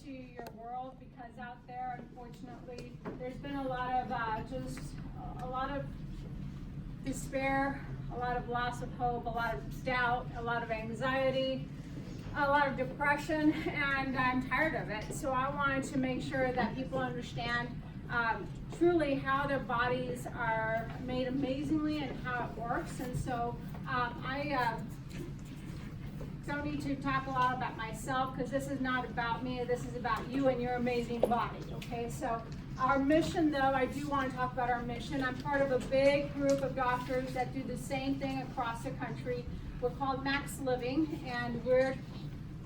into your world, because out there, unfortunately, there's been a lot of a lot of despair, a lot of loss of hope, a lot of doubt, a lot of anxiety, a lot of depression, and I'm tired of it. So I wanted to make sure that people understand truly how their bodies are made amazingly and how it works. And so I don't need to talk a lot about myself, because this is not about me. This is about you and your amazing body. Okay, so our mission, though, I do want to talk about our mission. I'm part of a big group of doctors that do the same thing across the country. We're called Max Living, and we're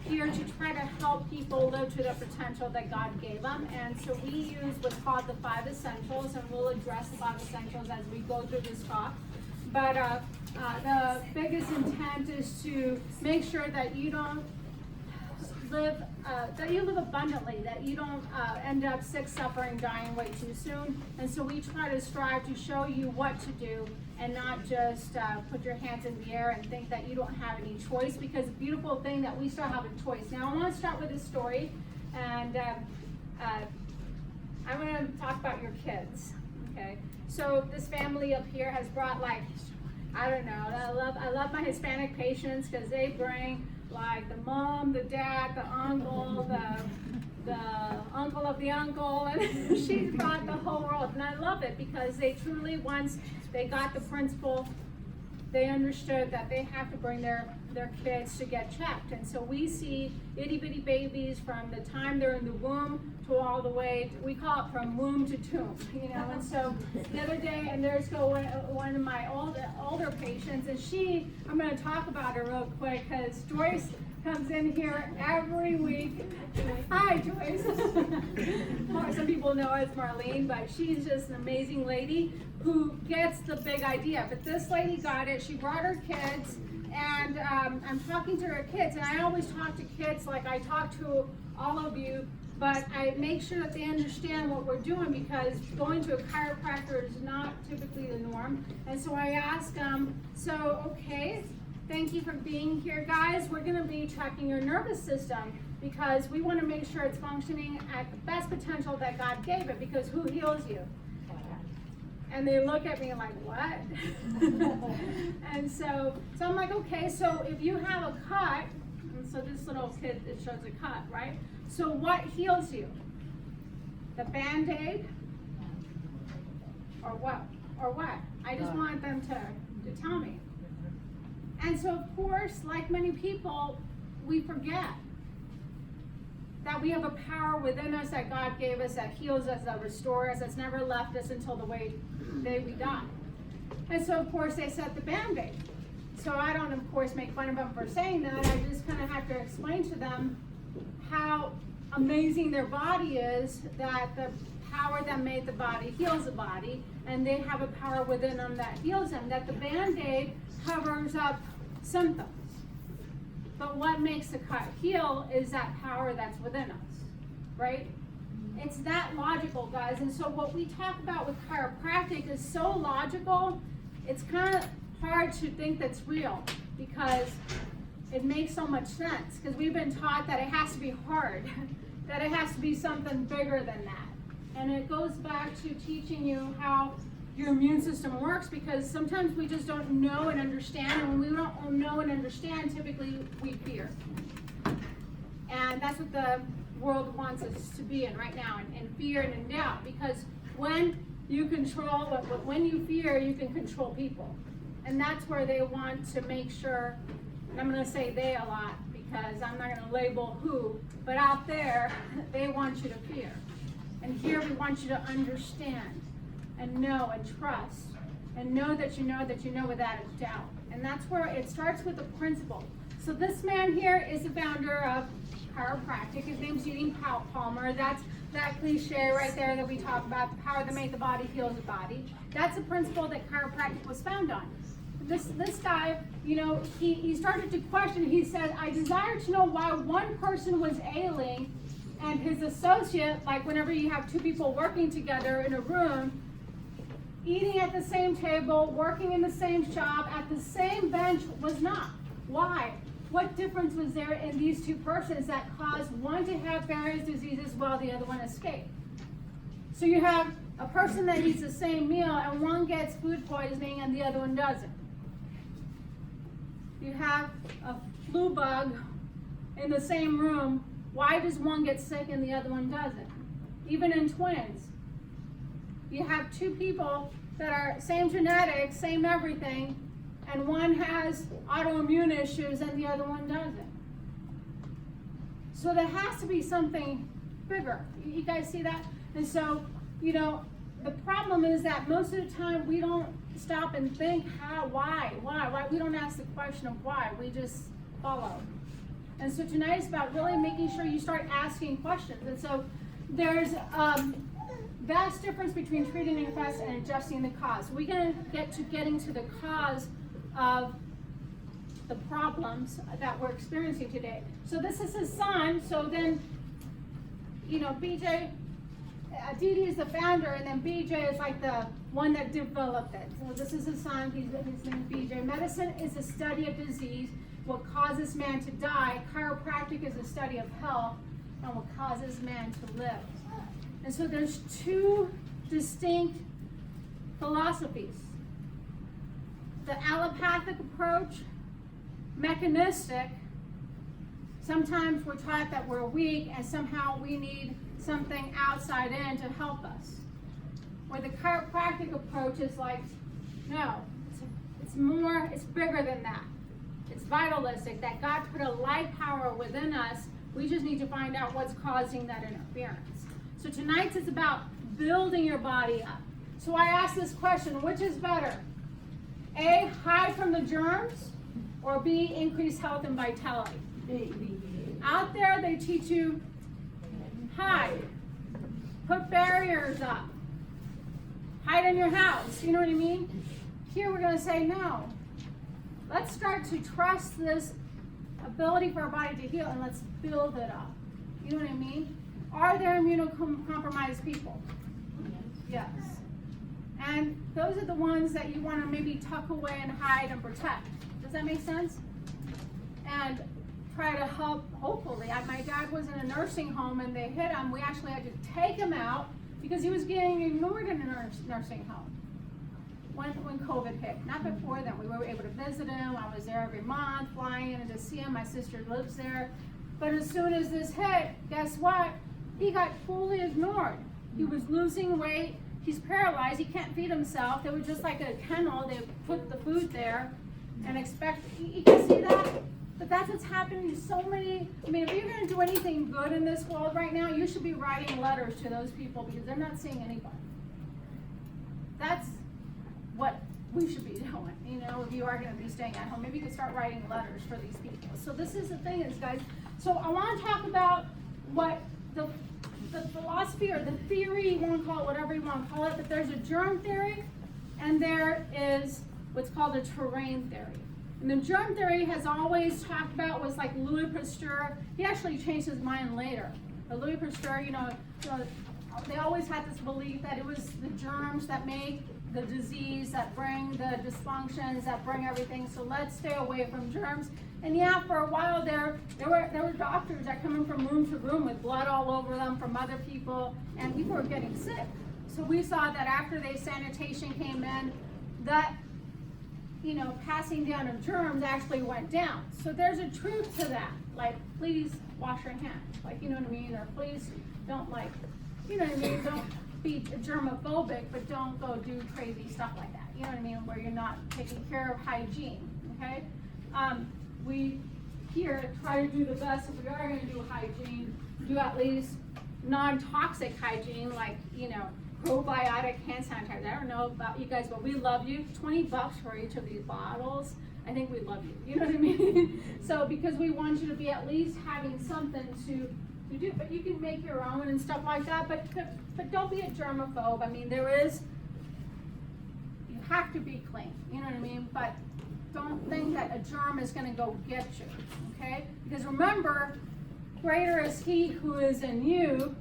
here to try to help people live to the potential that God gave them. And so we use what's called the 5 essentials, and we'll address the 5 essentials as we go through this talk. But the biggest intent is to make sure that you don't live, that you live abundantly, that you don't end up sick, suffering, dying way too soon. And so we try to strive to show you what to do, and not just put your hands in the air and think that you don't have any choice, because the beautiful thing that we still have a choice. Now I want to start with a story, and I'm going to talk about your kids. Okay, so this family up here has brought, like, I don't know, I love my Hispanic patients, because they bring like the mom, the dad, the uncle, the uncle of the uncle, and she's brought the whole world. And I love it, because they truly, once they got the principle, they understood that they have to bring their kids to get checked. And so we see itty bitty babies from the time they're in the womb to all the way, we call it from womb to tomb, you know. And so the other day, and there's one of my older patients, and I'm going to talk about her real quick, because Joyce comes in here every week. Hi, Joyce. Some people know as Marlene, but she's just an amazing lady who gets the big idea. But this lady got it. She brought her kids, and I'm talking to her kids, and I always talk to kids like I talk to all of you, but I make sure that they understand what we're doing, because going to a chiropractor is not typically the norm. And so I ask them, okay, thank you for being here, guys. We're going to be checking your nervous system, because we want to make sure it's functioning at the best potential that God gave it, because who heals you? And they look at me like, what? And so I'm like, okay, so if you have a cut, and so this little kid, it shows a cut, right? So what heals you? The Band-Aid? Or what? Or what? I just want them to tell me. And so, of course, like many people, we forget that we have a power within us that God gave us, that heals us, that restores us, that's never left us until the day we die. And so, of course, they set the Band-Aid. So I don't, of course, make fun of them for saying that. I just kind of have to explain to them how amazing their body is, that the power that made the body heals the body, and they have a power within them that heals them, that the Band-Aid covers up symptoms. But what makes the cut heal is that power that's within us, right? It's that logical, guys. And so what we talk about with chiropractic is so logical, it's kind of hard to think that's real, because it makes so much sense, because we've been taught that it has to be hard, that it has to be something bigger than that. And it goes back to teaching you how your immune system works, because sometimes we just don't know and understand, and when we don't know and understand, typically we fear. And that's what the world wants us to be in right now, in fear and in doubt, because when you fear, you can control people. And that's where they want to make sure, and I'm going to say they a lot, because I'm not going to label who, but out there, they want you to fear. And here we want you to understand, and know, and trust, and know that you know that you know without a doubt. And that's where it starts with the principle. So this man here is the founder of chiropractic. His name's Eugene Palmer. That's that cliche right there that we talk about, the power that made the body heals the body. That's a principle that chiropractic was found on. This guy, you know, he started to question. He said, I desire to know why one person was ailing, and his associate, like whenever you have two people working together in a room, eating at the same table, working in the same shop, at the same bench, was not. Why? what difference was there in these two persons that caused one to have various diseases while the other one escaped? So you have a person that eats the same meal and one gets food poisoning and the other one doesn't. You have a flu bug in the same room. Why does one get sick and the other one doesn't? Even in twins. You have two people that are same genetics, same everything, and one has autoimmune issues and the other one doesn't. So there has to be something bigger. You guys see that? And so, you know, the problem is that most of the time we don't stop and think how, why? We don't ask the question of why, we just follow. And so tonight is about really making sure you start asking questions. And so there's vast difference between treating the effects and adjusting the cause. We're going to get to getting to the cause of the problems that we're experiencing today. So this is his son. So then, you know, BJ, Didi is the founder, and then BJ is like the one that developed it. So this is his son. His name is BJ. Medicine is the study of disease, what causes man to die. Chiropractic is the study of health, and what causes man to live. And so there's two distinct philosophies. The allopathic approach, mechanistic. Sometimes we're taught that we're weak and somehow we need something outside in to help us. Where the chiropractic approach is like, no, it's more, it's bigger than that. It's vitalistic, that God put a life power within us. We just need to find out what's causing that interference. So tonight's is about building your body up. So I ask this question, which is better? A, hide from the germs, or B, increase health and vitality? Out there, they teach you hide, put barriers up, hide in your house, you know what I mean? Here we're going to say no. Let's start to trust this ability for our body to heal and let's build it up. You know what I mean? Are there immunocompromised people? Yes. And those are the ones that you want to maybe tuck away and hide and protect. Does that make sense? And try to help, hopefully. My dad was in a nursing home and they hit him. We actually had to take him out because he was getting ignored in a nursing home when COVID hit. Not before then. We were able to visit him. I was there every month, flying in to see him. My sister lives there. But as soon as this hit, guess what? He got fully ignored. He was losing weight. He's paralyzed. He can't feed himself. They were just like a kennel. They put the food there and expect. You can see that? But that's what's happening to so many. I mean, if you're going to do anything good in this world right now, you should be writing letters to those people because they're not seeing anybody. That's what we should be doing. You know, if you are going to be staying at home, maybe you could start writing letters for these people. So this is the thing is, guys. So I want to talk about what the philosophy or the theory, you want to call it whatever you want to call it, but there's a germ theory and there is what's called a terrain theory. And the germ theory has always talked about was like Louis Pasteur. He actually changed his mind later. But Louis Pasteur, they always had this belief that it was the germs that make the disease, that bring the dysfunctions, that bring everything. So let's stay away from germs. And yeah, for a while there were doctors that come in from room to room with blood all over them from other people, and people were getting sick. So we saw that after sanitation came in, that passing down of germs actually went down. So there's a truth to that. Like, please wash your hands. Like, you know what I mean? Or please don't don't be germophobic, but don't go do crazy stuff like that. You know what I mean? Where you're not taking care of hygiene, okay? We here try to do the best. If we are going to do hygiene, do at least non-toxic hygiene, like, probiotic hand sanitizer. I don't know about you guys, but we love you. $20 for each of these bottles. I think we love you. You know what I mean? So because we want you to be at least having something to do, but you can make your own and stuff like that. But don't be a germaphobe. I mean, you have to be clean. You know what I mean? But don't think that a germ is going to go get you. Okay? Because remember, greater is He who is in you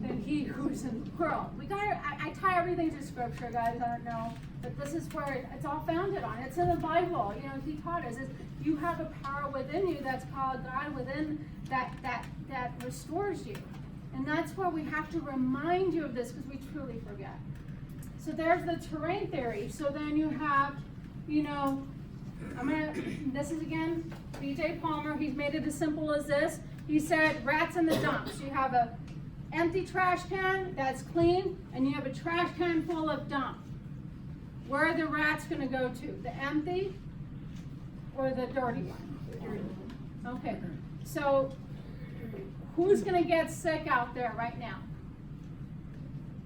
than he who is in the world. I tie everything to scripture, guys. I don't know. But this is where it's all founded on. It's in the Bible. You know, he taught us is you have a power within you that's called God within that restores you. And that's where we have to remind you of this because we truly forget. So there's the terrain theory. So then you have, you know, this is again, B.J. Palmer. He's made it as simple as this. He said rats in the dumps. You have a empty trash can that's clean, and you have a trash can full of dump. Where are the rats going to go to? The empty or the dirty one? Okay. So who's going to get sick out there right now?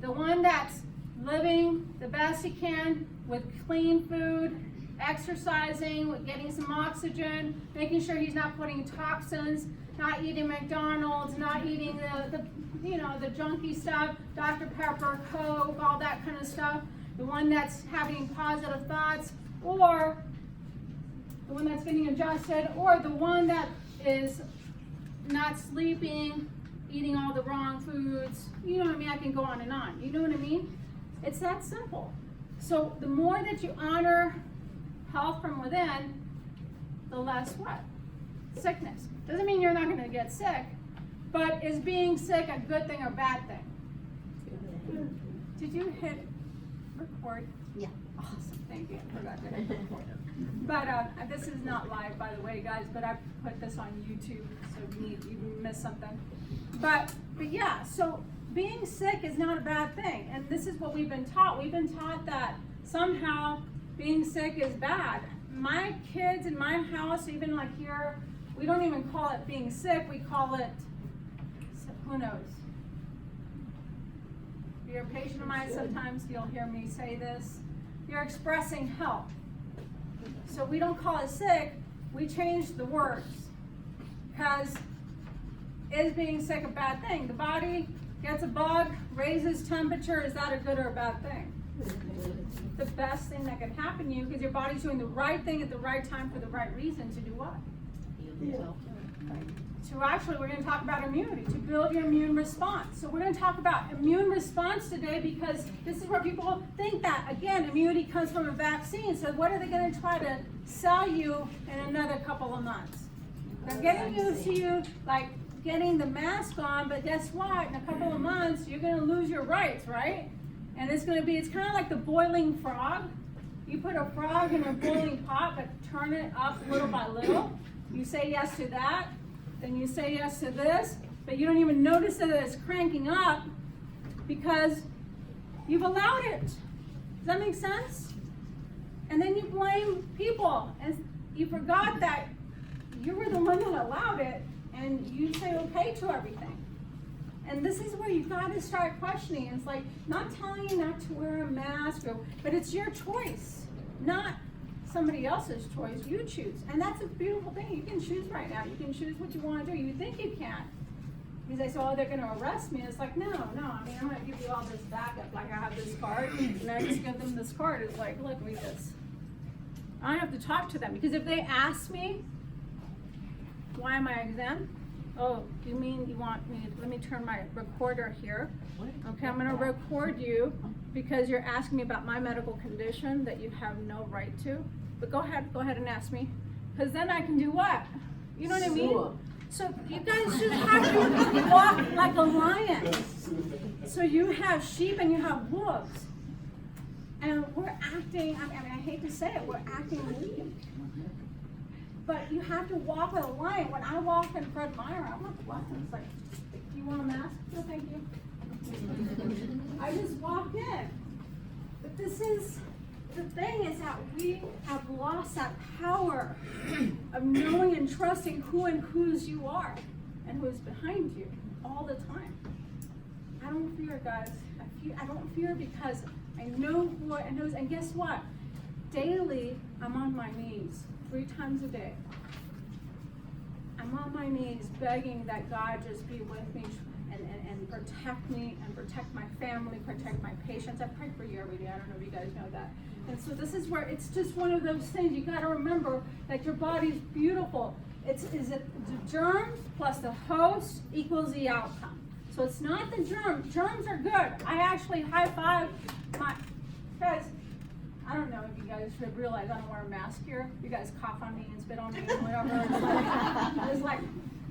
The one that's living the best he can with clean food, exercising, with getting some oxygen, making sure he's not putting toxins, not eating McDonald's, not eating the junky stuff, Dr. Pepper, Coke, all that kind of stuff. The one that's having positive thoughts, or the one that's getting adjusted, or the one that is not sleeping, eating all the wrong foods. You know what I mean? I can go on and on. You know what I mean? It's that simple. So the more that you honor health from within, the less what? Sickness. Doesn't mean you're not going to get sick, but is being sick a good thing or bad thing? Did you hit record? Yeah. Awesome. Thank you. I forgot to hit record. But this is not live, by the way, guys, but I put this on YouTube, so you missed something. But yeah, so being sick is not a bad thing, and this is what we've been taught. We've been taught that somehow being sick is bad. My kids in my house, even like here, we don't even call it being sick, we call it, who knows? If you're a patient of mine, sometimes you'll hear me say this. You're expressing health. So we don't call it sick, we change the words. Because is being sick a bad thing? The body gets a bug, raises temperature, is that a good or a bad thing? The best thing that can happen to you because your body's doing the right thing at the right time for the right reason to do what? So actually we're going to talk about immunity, to build your immune response. So we're going to talk about immune response today because this is where people think that, again, immunity comes from a vaccine. So what are they going to try to sell you in another couple of months? They're getting used to you, like getting the mask on, but guess what? In a couple of months, you're going to lose your rights, right? And it's kind of like the boiling frog. You put a frog in a boiling pot, but turn it up little by little. You say yes to that, then you say yes to this, but you don't even notice that it's cranking up because you've allowed it. Does that make sense? And then you blame people, and you forgot that you were the one that allowed it, and you say okay to everything. And this is where you've got to start questioning. It's like not telling you not to wear a mask, but it's your choice, not somebody else's choice. You choose. And that's a beautiful thing. You can choose right now. You can choose what you want to do. You think you can. Because they say, oh, they're going to arrest me. It's like, no. I mean, I'm going to give you all this backup. Like I have this card, and I just give them this card. It's like, look, read this. I don't have to talk to them. Because if they ask me, why am I exempt? Oh, you mean you want me, let me turn my recorder here. Okay, I'm going to record you because you're asking me about my medical condition that you have no right to. But go ahead and ask me. Because then I can do what? You know what I mean? So you guys just have to walk like a lion. So you have sheep and you have wolves. And we're acting, I mean, I hate to say it, we're acting weak. But you have to walk with a lion. When I walk in Fred Meyer, I'm not walking. It's like, do you want a mask? No, thank you. I just walk in. But this is, the thing is that we have lost that power of knowing and trusting who and whose you are and who is behind you all the time. I don't fear, guys. I don't fear because I know who I knows. And guess what? Daily, I'm on my knees. 3 times a day. I'm on my knees begging that God just be with me and protect me and protect my family, protect my patients. I pray for you every day. I don't know if you guys know that. And so this is where it's just one of those things. You got to remember that your body's beautiful. Is it the germs plus the host equals the outcome. So it's not the germs. Germs are good. I actually high five my guys. I don't know if you guys should realize I don't wear a mask here. You guys cough on me and spit on me and whatever. It's like,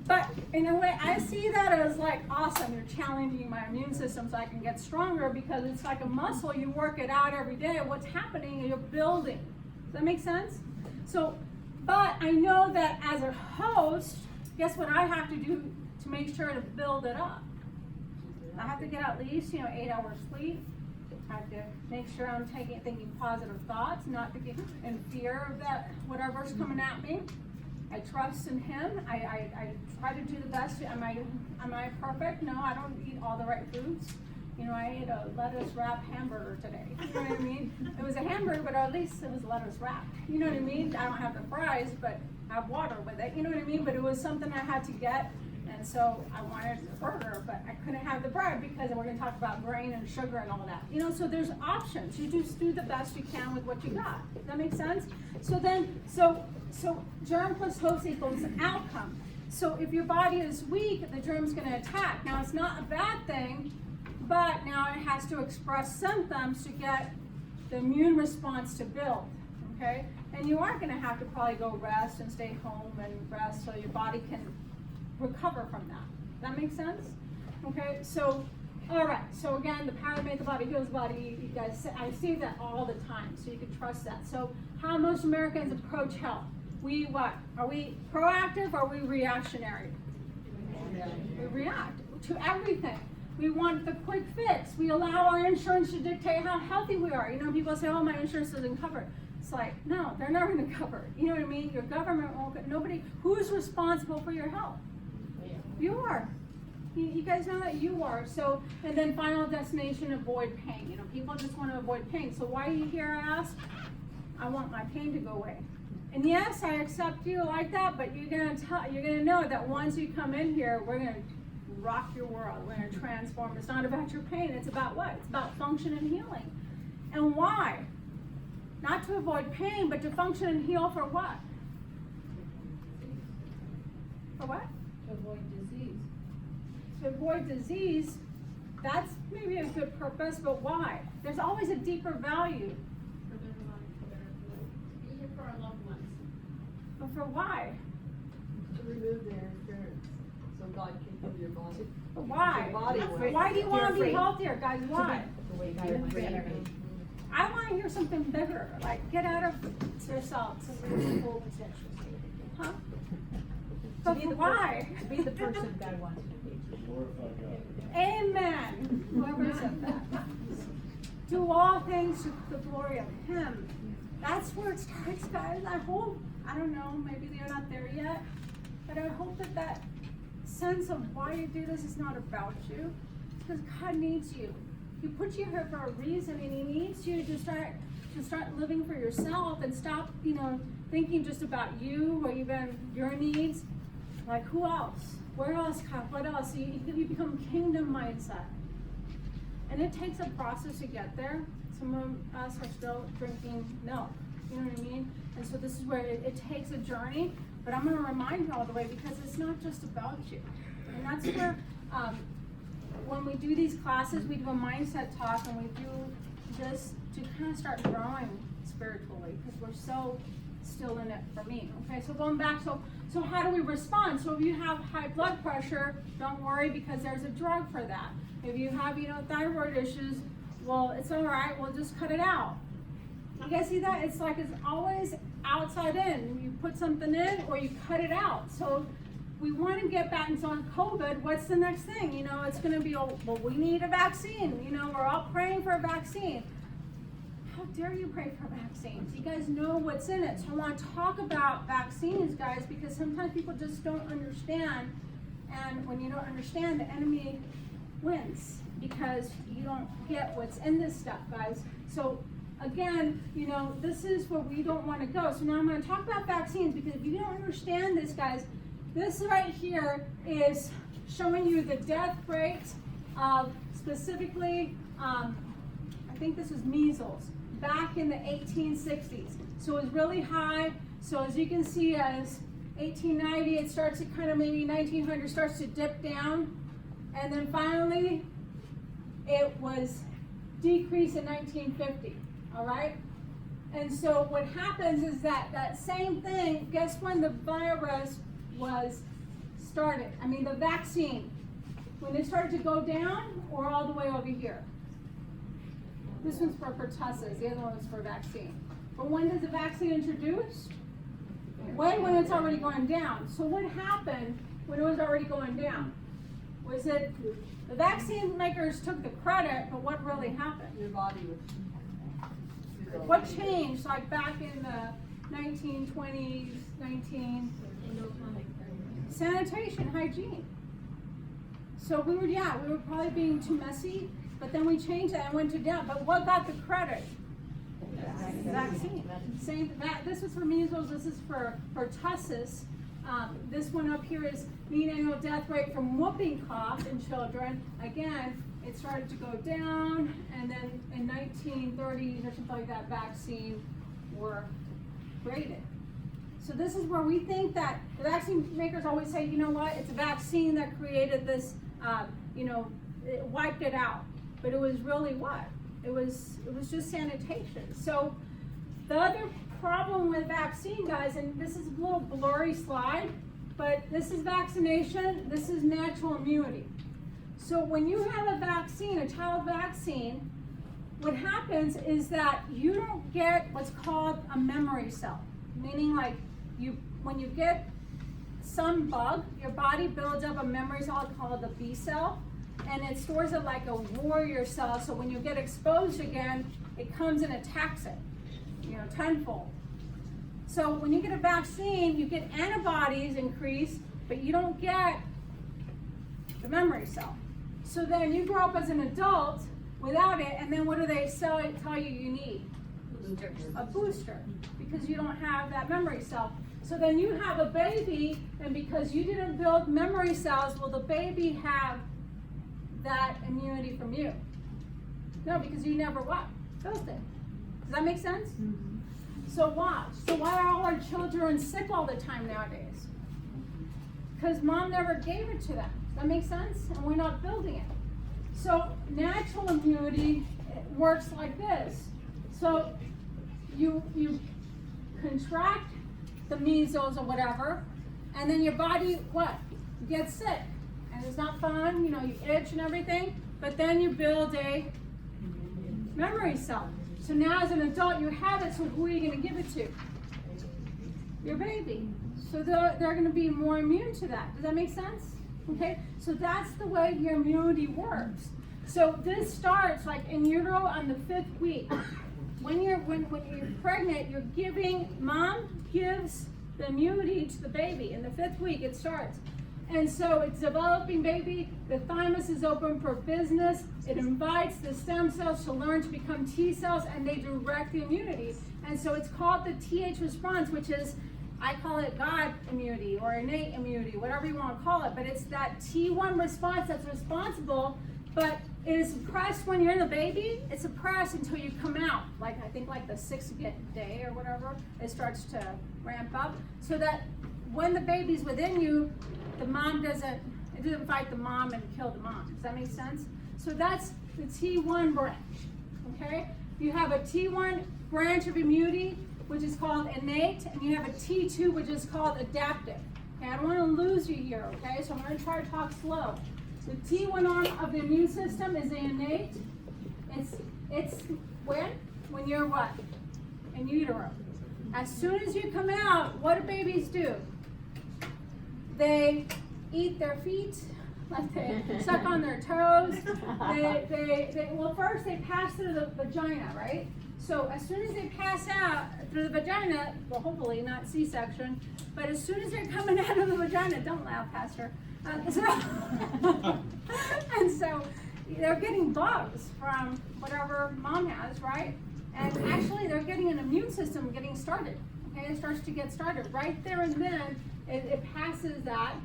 but in a way, I see that as like awesome. You're challenging my immune system so I can get stronger, because it's like a muscle. You work it out every day. What's happening is you're building. Does that make sense? So, but I know that as a host, guess what I have to do to make sure to build it up? I have to get at least 8 hours sleep. I have to make sure I'm thinking positive thoughts, not thinking in fear of that whatever's coming at me. I trust in Him. I try to do the best. Am I perfect? No, I don't eat all the right foods. I ate a lettuce wrap hamburger today. You know what I mean? It was a hamburger, but at least it was lettuce wrapped. You know what I mean? I don't have the fries, but I have water with it. You know what I mean? But it was something I had to get. And so I wanted a burger, but I couldn't have the bread because we're going to talk about grain and sugar and all that. So there's options. You just do the best you can with what you got. Does that make sense? So germ plus host equals outcome. So if your body is weak, the germ's going to attack. Now, it's not a bad thing, but now it has to express symptoms to get the immune response to build. Okay? And you are going to have to probably go rest and stay home and rest so your body can recover from that. That makes sense? Okay, so, all right. So again, the power to make the body heals the body. You guys, I see that all the time, so you can trust that. So how most Americans approach health. We what? Are we proactive or are we reactionary? We react to everything. We want the quick fix. We allow our insurance to dictate how healthy we are. People say, oh, my insurance doesn't cover it. It's like, no, they're never going to cover it. You know what I mean? Your government won't, nobody, who's responsible for your health? You are. You guys know that you are. So, and then final destination, avoid pain. People just want to avoid pain. So why are you here, I ask? I want my pain to go away. And yes, I accept you like that, but you're gonna know that once you come in here, we're gonna rock your world. We're gonna transform. It's not about your pain. It's about what? It's about function and healing. And why? Not to avoid pain, but to function and heal for what? For what? To avoid disease. To avoid disease, that's maybe a good purpose, but why? There's always a deeper value. For better life, for better food. To be here for our loved ones. But for why? To remove the interference, so God can heal your body. But why? Your body will. Why do you want to be healthier, guys? Why? You're I want to hear something bigger, like get out of yourself. Huh? But why? To be the person God wants you to be. Amen. Whoever said that. Do all things to the glory of Him. That's where it starts, guys. I hope, I don't know, maybe they're not there yet, but I hope that sense of why you do this is not about you. It's because God needs you. He put you here for a reason, and He needs you to start living for yourself and stop, thinking just about you or even your needs. Like, who else? Where else, God? What else? You become kingdom mindset. And it takes a process to get there. Some of us are still drinking milk. You know what I mean? And so this is where it takes a journey. But I'm going to remind you all the way, because it's not just about you. And that's where, when we do these classes, we do a mindset talk, and we do this to kind of start growing spiritually, because we're so still in it for me. Okay, so going back, so how do we respond? So if you have high blood pressure, don't worry, because there's a drug for that. If you have, thyroid issues, well, it's all right, we'll just cut it out. You guys see that? It's like it's always outside in. You put something in or you cut it out. So we want to get back, and so on COVID, what's the next thing? It's going to be, well, we need a vaccine. We're all praying for a vaccine. How dare you pray for vaccines? You guys know what's in it. So I want to talk about vaccines, guys, because sometimes people just don't understand. And when you don't understand, the enemy wins because you don't get what's in this stuff, guys. So again, this is where we don't want to go. So now I'm going to talk about vaccines, because if you don't understand this, guys, this right here is showing you the death rate of specifically, I think this is measles, back in the 1860s. So it was really high. So as you can see, as 1890, it starts to kind of maybe 1900 starts to dip down. And then finally, it was decreased in 1950, all right? And so what happens is that same thing, guess when the virus was started? I mean the vaccine. When it started to go down or all the way over here? This one's for pertussis, the other one was for vaccine. But when does the vaccine introduce? When it's already going down. So what happened when it was already going down? Was it the vaccine makers took the credit, but what really happened? Your body was. What changed, like back in the 1920s, sanitation, hygiene. So we were probably being too messy, but then we changed that and went to down. But what got the credit? The vaccine. This is for measles, this is for pertussis. This one up here is mean annual death rate from whooping cough in children. Again, it started to go down, and then in 1930s or something like that, vaccine were created. So this is where we think that the vaccine makers always say, you know what, it's a vaccine that created this, it wiped it out. But it was really what? It was just sanitation. So the other problem with vaccine, guys, and this is a little blurry slide, but this is vaccination, this is natural immunity. So when you have a vaccine, a child vaccine, what happens is that you don't get what's called a memory cell, meaning like when you get some bug, your body builds up a memory cell called the B cell, and it stores it like a warrior cell, so when you get exposed again, it comes and attacks it, tenfold. So when you get a vaccine, you get antibodies increased, but you don't get the memory cell. So then you grow up as an adult without it, and then what do they tell you need? A booster, because you don't have that memory cell. So then you have a baby, and because you didn't build memory cells, will the baby have that immunity from you? No, because you never what? Built it. Does that make sense? Mm-hmm. So watch. So why are all our children sick all the time nowadays? Because mom never gave it to them. Does that make sense? And we're not building it. So natural immunity works like this. So you contract the measles or whatever, and then your body what? Gets sick. And it's not fun, you itch and everything, but then you build a memory cell. So now as an adult, you have it, so who are you going to give it to? Your baby. So they're going to be more immune to that. Does that make sense? Okay, so that's the way your immunity works. So this starts like in utero on the 5th week. When you're pregnant, mom gives the immunity to the baby. In the 5th week, it starts. And so it's developing baby, the thymus is open for business, it invites the stem cells to learn to become T cells, and they direct the immunity. And so it's called the TH response, which is, I call it God immunity or innate immunity, whatever you want to call it, but it's that T1 response that's responsible, but it is suppressed when you're in the baby, it's suppressed until you come out, like I think like the 6th day or whatever, it starts to ramp up, so that when the baby's within you, the mom doesn't fight the mom and kill the mom. Does that make sense? So that's the T1 branch, okay? You have a T1 branch of immunity, which is called innate, and you have a T2, which is called adaptive. Okay, I don't want to lose you here, okay? So I'm going to try to talk slow. The T1 arm of the immune system is the innate. It's when you're what? In utero. As soon as you come out, what do babies do? They eat their feet, like they suck on their toes. Well, first they pass through the vagina, right? So as soon as they pass out through the vagina, well, hopefully not C-section, but as soon as they're coming out of the vagina, don't laugh, Pastor. And so they're getting bugs from whatever mom has, right? And actually they're getting an immune system getting started. Okay, it starts to get started right there and then. It passes that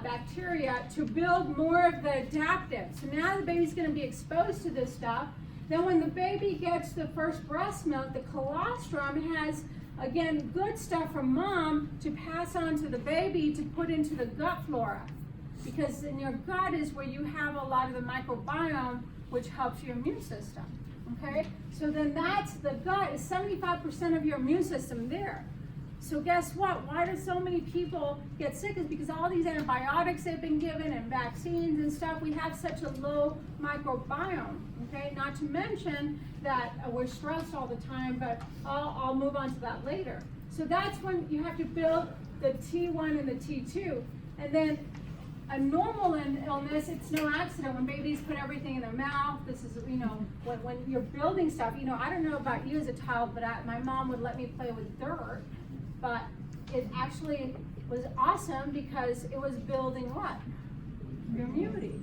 bacteria to build more of the adaptive. So now the baby's going to be exposed to this stuff. Then when the baby gets the first breast milk, the colostrum has, again, good stuff from mom to pass on to the baby to put into the gut flora. Because in your gut is where you have a lot of the microbiome, which helps your immune system. Okay, so then that's the gut is 75% of your immune system there. So guess what? Why do so many people get sick? Is because all these antibiotics they've been given and vaccines and stuff. We have such a low microbiome. Okay, not to mention that we're stressed all the time. But I'll move on to that later. So that's when you have to build the T1 and the T2, and then a normal illness, it's no accident when babies put everything in their mouth. This is, when you're building stuff, I don't know about you as a child, but my mom would let me play with dirt, but it actually was awesome because it was building what? Your immunity.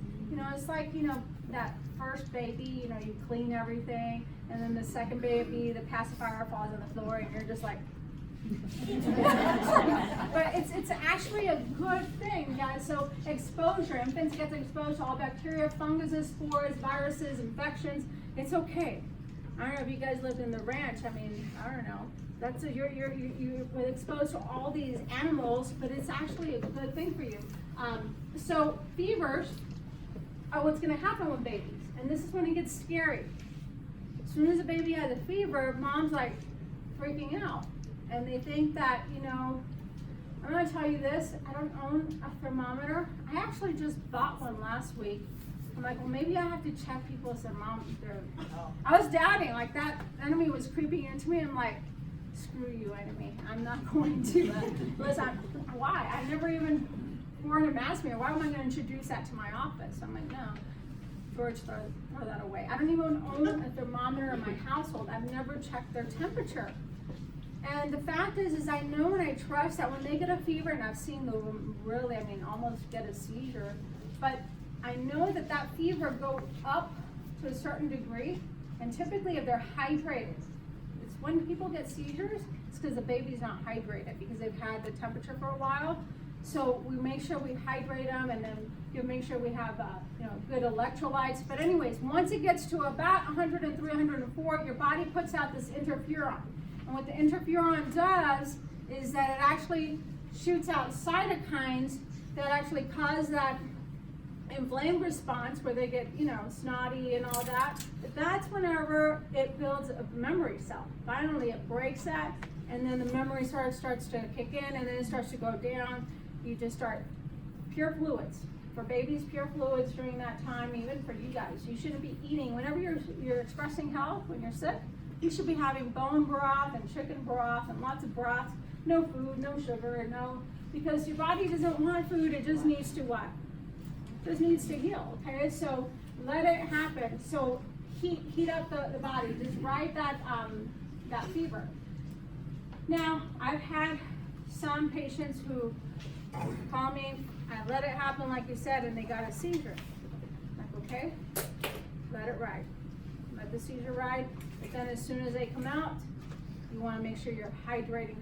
It's like, that first baby, you clean everything, and then the second baby, the pacifier falls on the floor, and you're just like, but it's actually a good thing, guys. So exposure, infants get exposed to all bacteria, funguses, spores, viruses, infections. It's okay. I don't know if you guys lived in the ranch. I don't know. That's you're exposed to all these animals, but it's actually a good thing for you. So fevers are what's going to happen with babies, and this is when it gets scary. As soon as a baby has a fever, mom's like freaking out. And they think that, I'm going to tell you this, I don't own a thermometer. I actually just bought one last week. I'm like, well, maybe I have to check people's thermometer. I was doubting, like that enemy was creeping into me. I'm like, screw you, enemy. I'm not going to. Listen, why? I never even worn a mask mirror. Why am I going to introduce that to my office? I'm like, no. George, throw that away. I don't even own a thermometer in my household. I've never checked their temperature. And the fact is I know and I trust that when they get a fever, and I've seen them really, almost get a seizure, but I know that fever goes up to a certain degree, and typically if they're hydrated, it's when people get seizures, it's because the baby's not hydrated because they've had the temperature for a while. So we make sure we hydrate them, and then make sure we have good electrolytes. But anyways, once it gets to about 103, 104, your body puts out this interferon. And what the interferon does is that it actually shoots out cytokines that actually cause that inflamed response where they get, snotty and all that. But that's whenever it builds a memory cell. Finally, it breaks that, and then the memory starts to kick in, and then it starts to go down. You just start pure fluids. For babies, pure fluids during that time, even for you guys. You shouldn't be eating. Whenever you're expressing health, when you're sick, you should be having bone broth and chicken broth and lots of broth. No food, no sugar, because your body doesn't want food. It just needs to what? Just needs to heal, okay? So let it happen. So heat up the body. Just ride that fever. Now, I've had some patients who call me, I let it happen like you said, and they got a seizure. Like, okay, let it ride. Let the seizure ride. But then as soon as they come out, you want to make sure you're hydrating.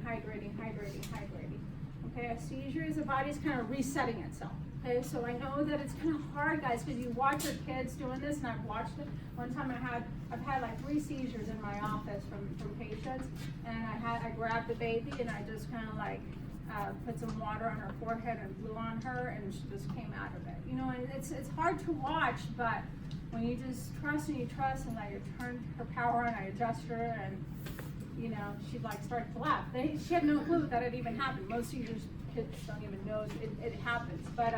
Okay, a seizure is the body's kind of resetting itself. Okay, so I know that it's kind of hard, guys, because you watch your kids doing this, and I've watched it. One time I've had like 3 seizures in my office from patients, and I grabbed the baby and I just kind of like put some water on her forehead and blew on her, and she just came out of it. And it's hard to watch, but when you just trust and and I turn her power on, I adjust her, and she'd like start to laugh. She had no clue that it even happened. Most seizures, kids don't even know it happens. But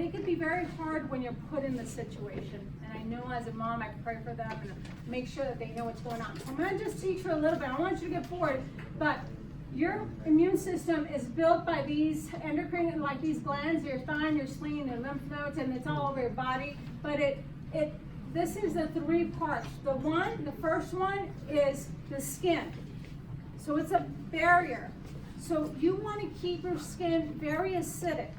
it can be very hard when you're put in the situation. And I know as a mom, I pray for them and make sure that they know what's going on. So I'm going to just teach her a little bit. I don't want you to get bored, but your immune system is built by these endocrine, like these glands, your thyme, your spleen, your lymph nodes, and it's all over your body. But this is the 3 parts. The first one is the skin. So it's a barrier. So you want to keep your skin very acidic.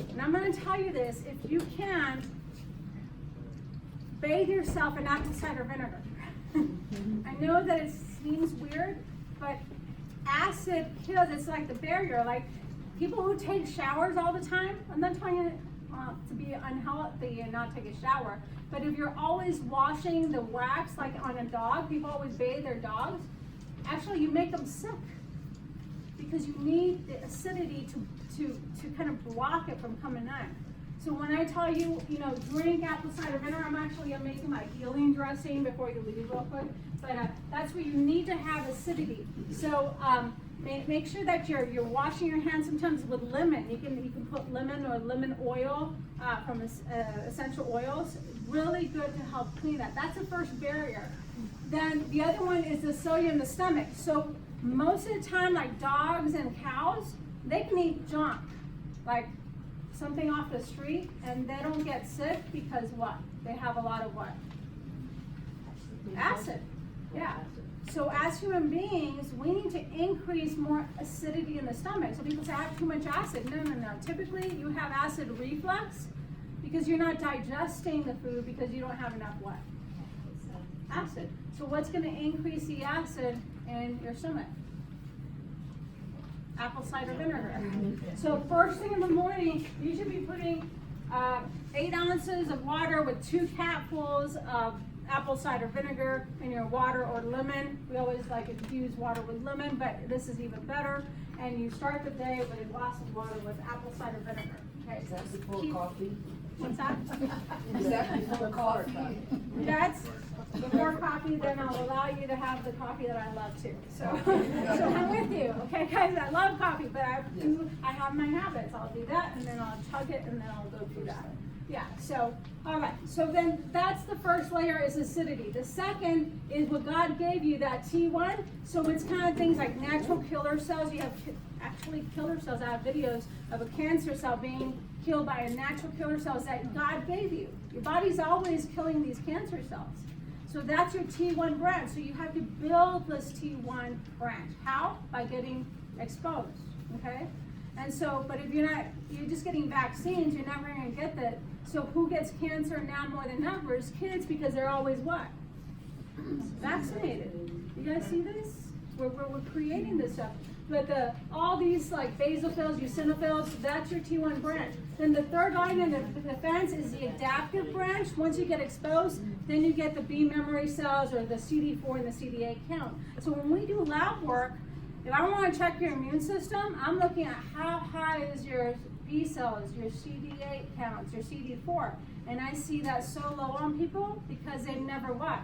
And I'm going to tell you this, if you can, bathe yourself in apple cider vinegar. I know that it seems weird, but acid kills. It's like the barrier. Like people who take showers all the time, I'm not telling you to be unhealthy and not take a shower, but if you're always washing the wax like on a dog, people always bathe their dogs, actually you make them sick because you need the acidity to kind of block it from coming in. So when I tell you, drink apple cider vinegar, I'm making my healing dressing before you leave real quick. But that's where you need to have acidity. So make sure that you're washing your hands sometimes with lemon. You can put lemon or lemon oil from essential oils. Really good to help clean that. That's the first barrier. Then the other one is the cilia in the stomach. So most of the time, like dogs and cows, they can eat junk, like something off the street, and they don't get sick because what? They have a lot of what? Acid. Yeah. So as human beings, we need to increase more acidity in the stomach. So people say, I have too much acid. No. Typically, you have acid reflux because you're not digesting the food because you don't have enough what? Acid. So what's going to increase the acid in your stomach? Apple cider vinegar. So first thing in the morning, you should be putting 8 ounces of water with 2 capfuls of apple cider vinegar in your water or lemon. We always like to use water with lemon, but this is even better. And you start the day with a glass of water with apple cider vinegar. Okay, Is that before coffee? What's that? Is that before coffee? That's before coffee, then I'll allow you to have the coffee that I love too. So I'm with you, okay, guys? I love coffee, but I have my habits. I'll do that, and then I'll chug it, and then I'll go do that. Yeah. So all right. So then that's the first layer is acidity. The second is what God gave you, that T1. So it's kind of things like natural killer cells. You have actually killer cells. I have videos of a cancer cell being killed by a natural killer cells that God gave you. Your body's always killing these cancer cells. So that's your T1 branch. So you have to build this T1 branch. How? By getting exposed, okay? And so, but if you're just getting vaccines, you're never going to get that. So who gets cancer now more than ever is kids, because they're always what? Vaccinated. You guys see this? We're creating this stuff. But all these like basophils, eosinophils, that's your T1 branch. Then the third line in the defense is the adaptive branch. Once you get exposed, then you get the B memory cells or the CD4 and the CD8 count. So when we do lab work, if I want to check your immune system, I'm looking at how high is your B cells, your CD8 counts, your CD4. And I see that so low on people because they've never what?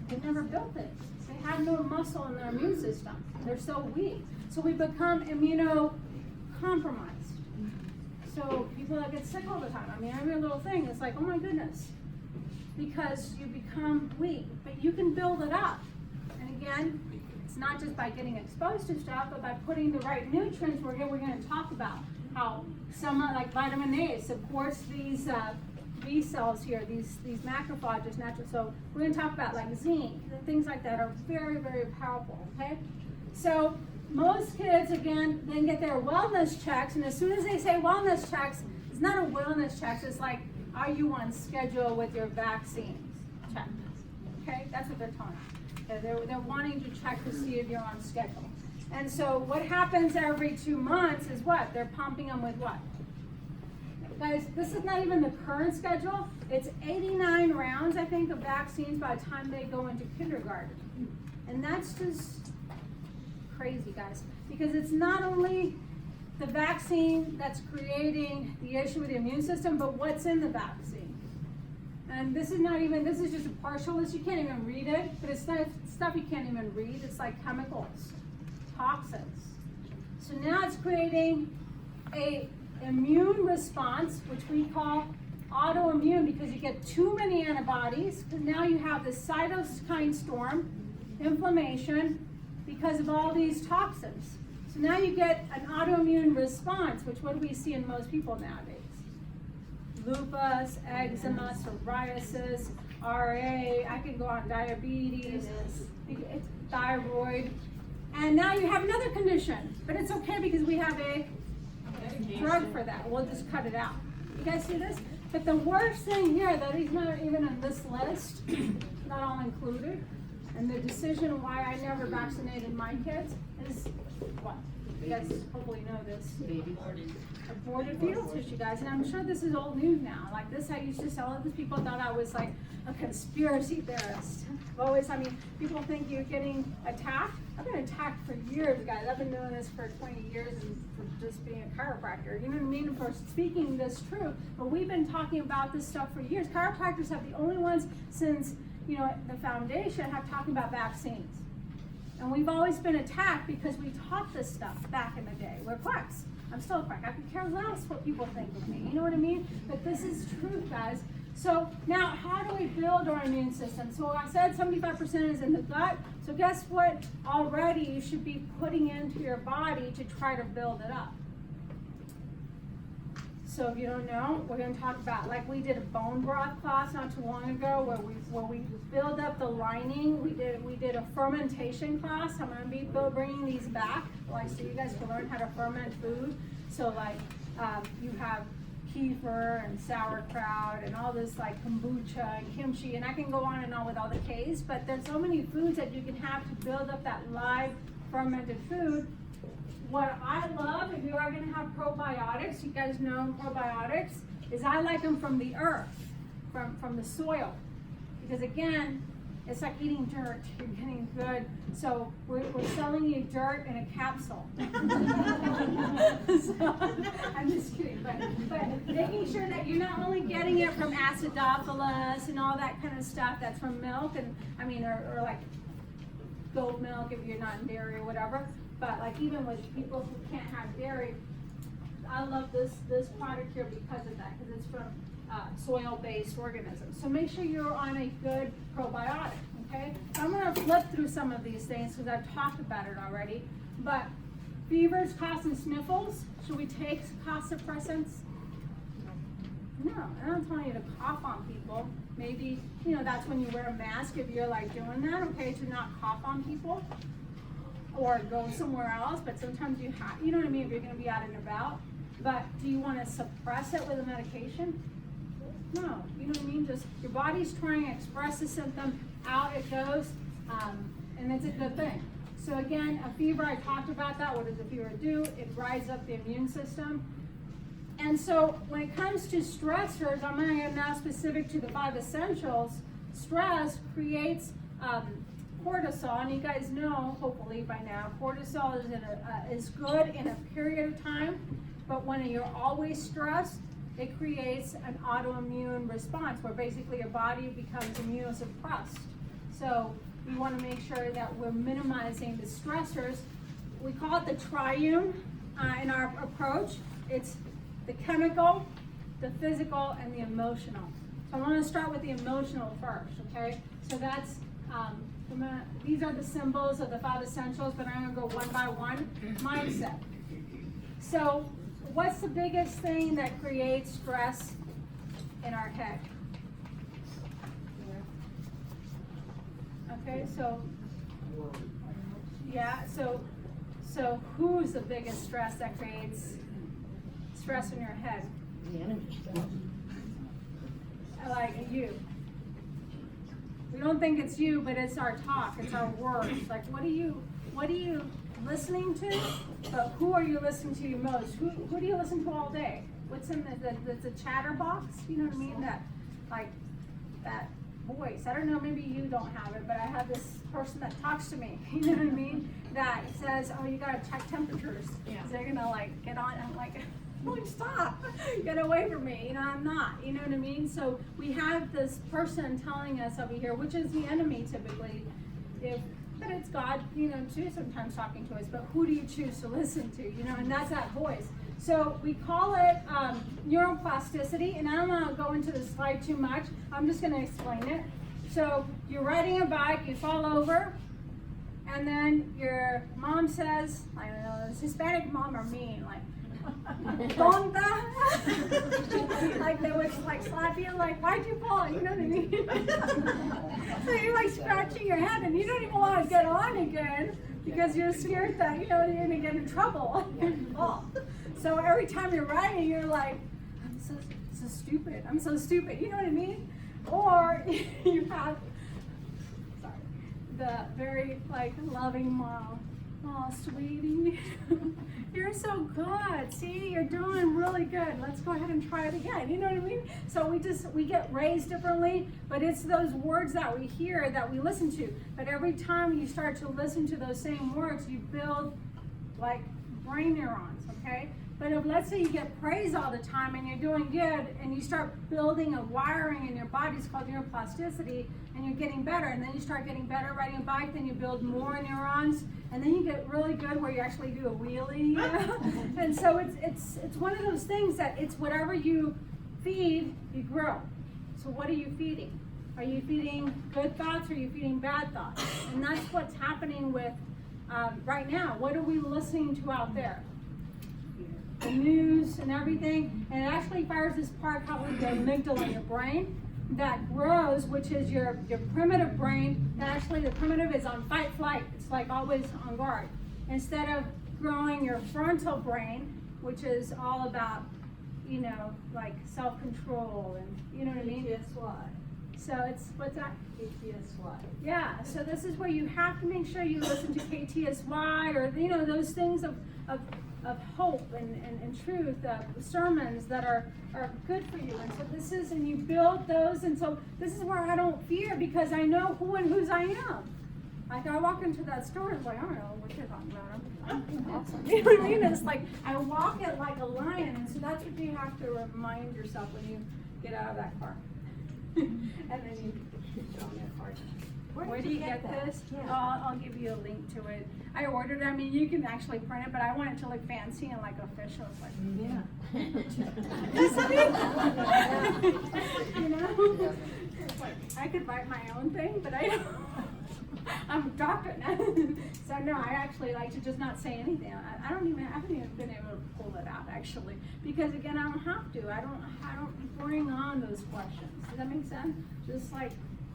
They've never built it. They have no muscle in their immune system. They're so weak. So we become immunocompromised. So people that get sick all the time, I mean, every little thing, it's like, oh my goodness. Because you become weak. But you can build it up. And again, it's not just by getting exposed to stuff, but by putting the right nutrients. We're going to talk about how some are like vitamin A supports these B cells here, these macrophages, natural. So we're going to talk about like zinc and things like that are very, very powerful. Okay, so most kids again then get their wellness checks, and as soon as they say wellness checks, it's not a wellness check. It's like, are you on schedule with your vaccines? Check. Okay, that's what they're telling us. They're wanting to check to see if you're on schedule. And so what happens every 2 months is what? They're pumping them with what? Guys, this is not even the current schedule. It's 89 rounds, I think, of vaccines by the time they go into kindergarten. And that's just crazy, guys. Because it's not only the vaccine that's creating the issue with the immune system, but what's in the vaccine. And this is just a partial list. You can't even read it, but it's not stuff you can't even read. It's like chemicals, toxins. So now it's creating a immune response, which we call autoimmune, because you get too many antibodies, because now you have the cytokine storm, inflammation, because of all these toxins. So now you get an autoimmune response, which what do we see in most people nowadays? Lupus, eczema, psoriasis, RA, I can go on diabetes, thyroid, and now you have another condition, but it's okay because we have a drug for that. We'll just cut it out. You guys see this? But the worst thing here that he's not even on this list, not all included, and the decision why I never vaccinated my kids is what? You guys hopefully know this. Babies. Aborted fetal tissue, guys, and I'm sure this is old news now. Like this, I used to sell it. People thought I was like a conspiracy theorist. Always, I mean, people think you're getting attacked. I've been attacked for years, guys. I've been doing this for 20 years and for just being a chiropractor. You know what I mean? For speaking this truth. But we've been talking about this stuff for years. Chiropractors have the only ones since, you know, the foundation have talking about vaccines. And we've always been attacked because we taught this stuff back in the day. We're quacks. I'm still a quack. I could care less what people think of me. You know what I mean? But this is truth, guys. So now, how do we build our immune system? So I said 75% is in the gut. So guess what? Already you should be putting into your body to try to build it up. So if you don't know, we're going to talk about, like we did a bone broth class not too long ago where we build up the lining. We did a fermentation class. I'm going to be bringing these back, like so you guys can learn how to ferment food. So like you have kefir and sauerkraut and all this like kombucha and kimchi, and I can go on and on with all the K's, but there's so many foods that you can have to build up that live fermented food. What I love, if you are going to have probiotics, you guys know probiotics, is I like them from the earth, from the soil. Because again, it's like eating dirt. You're getting good. So we're selling you dirt in a capsule. So, I'm just kidding. But making sure that you're not only getting it from acidophilus and all that kind of stuff that's from milk, and I mean, or like goat milk if you're not in dairy or whatever. But like even with people who can't have dairy, I love this product here because of that, because it's from soil-based organisms. So make sure you're on a good probiotic, okay? I'm going to flip through some of these things because I've talked about it already. But fevers, coughs, and sniffles, should we take cough suppressants? No, I'm not telling you to cough on people. Maybe, you know, that's when you wear a mask if you're like doing that, okay, to not cough on people. Or go somewhere else, but sometimes you have, you know what I mean, if you're going to be out and about. But do you want to suppress it with a medication? No, you know what I mean? Just your body's trying to express the symptom, out it goes, and it's a good thing. So again, a fever, I talked about that. What does a fever do? It rises up the immune system. And so when it comes to stressors, I'm going to get now specific to the 5 essentials. Stress creates cortisol, and you guys know, hopefully by now, cortisol is good in a period of time, but when you're always stressed, it creates an autoimmune response where basically your body becomes immunosuppressed. So we want to make sure that we're minimizing the stressors. We call it the triune in our approach. It's the chemical, the physical, and the emotional. So I want to start with the emotional first, okay? So that's these are the symbols of the 5 essentials, but I'm going to go one by one. Mindset. So what's the biggest thing that creates stress in our head? Okay, so yeah, so who's the biggest stress that creates stress in your head? The enemy. Like you. We don't think it's you, but it's our talk, it's our words. Like, what are you listening to? But who are you listening to most? Who do you listen to all day? What's in the chatterbox? You know what I mean? That voice. I don't know, maybe you don't have it, but I have this person that talks to me. You know what I mean? That says, oh, you gotta check temperatures. Yeah. They're gonna like get on. I'm like, oh, stop, get away from me. You know, I'm not, you know what I mean? So we have this person telling us over here, which is the enemy typically, but it's God, you know, too, sometimes talking to us, but who do you choose to listen to, you know, and that's that voice. So we call it neuroplasticity, and I don't want to go into the slide too much. I'm just going to explain it. So you're riding a bike, you fall over, and then your mom says, I don't know, this Hispanic mom are mean, like, tonta. Like they would like slap you, like, why'd you fall? You know what I mean? So you're like scratching your head and you don't even want to get on again because you're scared that, you know, you're gonna get in trouble if you fall. So every time you're riding, you're like, I'm so stupid. I'm so stupid. You know what I mean? Or you have the very like loving mom Oh, sweetie, you're so good. See, you're doing really good. Let's go ahead and try it again. You know what I mean? So we get raised differently, but it's those words that we hear that we listen to. But every time you start to listen to those same words, you build like brain neurons, okay? But if, let's say you get praise all the time and you're doing good and you start building a wiring in your body, it's called neuroplasticity, and you're getting better, and then you start getting better riding a bike, then you build more neurons, and then you get really good where you actually do a wheelie, you know? And so it's one of those things that it's whatever you feed, you grow. So what are you feeding? Are you feeding good thoughts or are you feeding bad thoughts? And that's what's happening with right now. What are we listening to out there? The news and everything, and it actually fires this part called the amygdala in your brain that grows, which is your primitive brain. That actually the primitive is on fight flight. It's like always on guard. Instead of growing your frontal brain, which is all about, you know, like self-control and you know what I mean? KTSY. So it's, what's that? KTSY. Yeah, so this is where you have to make sure you listen to KTSY or, you know, those things of hope and truth, sermons that are good for you. And so this is, and you build those, and so this is where I don't fear because I know who and whose I am. Like I walk into that store, it's like, I don't know what you're talking about. I'm awesome. You know what I mean? It's like I walk it like a lion, and so that's what you have to remind yourself when you get out of that car. And then you show me a card. Where do you get this? Yeah. I'll give you a link to it. I ordered it. I mean, you can actually print it, but I want it to look fancy and like official. It's like, you know? It's like, I could write my own thing, but I don't. I'm a doctor now. So no, I actually like to just not say anything. I haven't even been able to pull it out actually. Because again, I don't have to. I don't bring on those questions. Does that make sense? Just like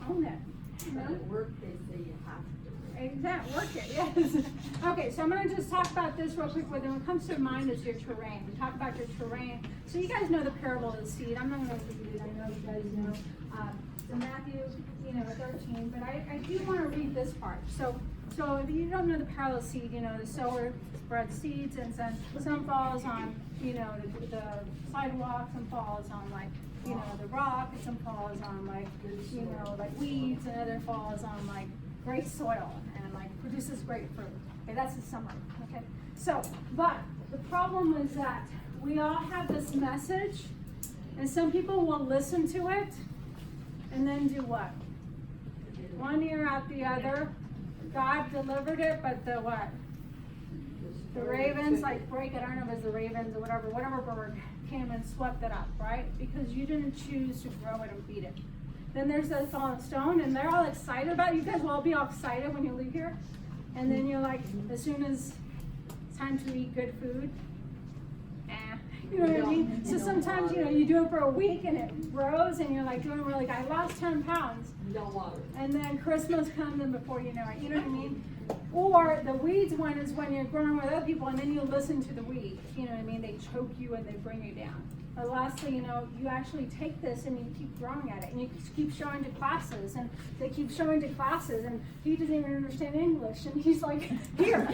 own it. You know? But at work, they say you have to. Exactly, work it, yes. Okay, so I'm going to just talk about this real quick. When it comes to mind is your terrain. We talk about your terrain. So you guys know the parable of the seed. I'm not going to read it. I know you guys know. So Matthew, 13. But I do want to read this part. So if you don't know the parable of the seed, the sower spreads seeds, and then some falls on, the sidewalk, some falls on the rock, and some falls on like weeds, and other falls on great soil and produces great fruit. Okay, that's the summary. Okay, so but the problem is that we all have this message, and some people will listen to it and then do what? One ear out the other. God delivered it, but the what? The ravens break it. I don't know if it's the ravens or whatever bird came and swept it up, right? Because you didn't choose to grow it and feed it. Then there's that fallen stone, and they're all excited about it. You guys will all be all excited when you leave here. And then you're like, as soon as it's time to eat good food, you know what I mean? So sometimes, you do it for a week and it grows and you're like doing really good. I lost 10 pounds. You don't water it. And then Christmas comes and before you know it, you know what I mean? Or the weeds one is when you're growing with other people and then you listen to the weeds, you know what I mean? They choke you and they bring you down. But lastly, you actually take this and you keep growing at it and you keep showing to classes and they keep showing to classes and he doesn't even understand English and he's like, here.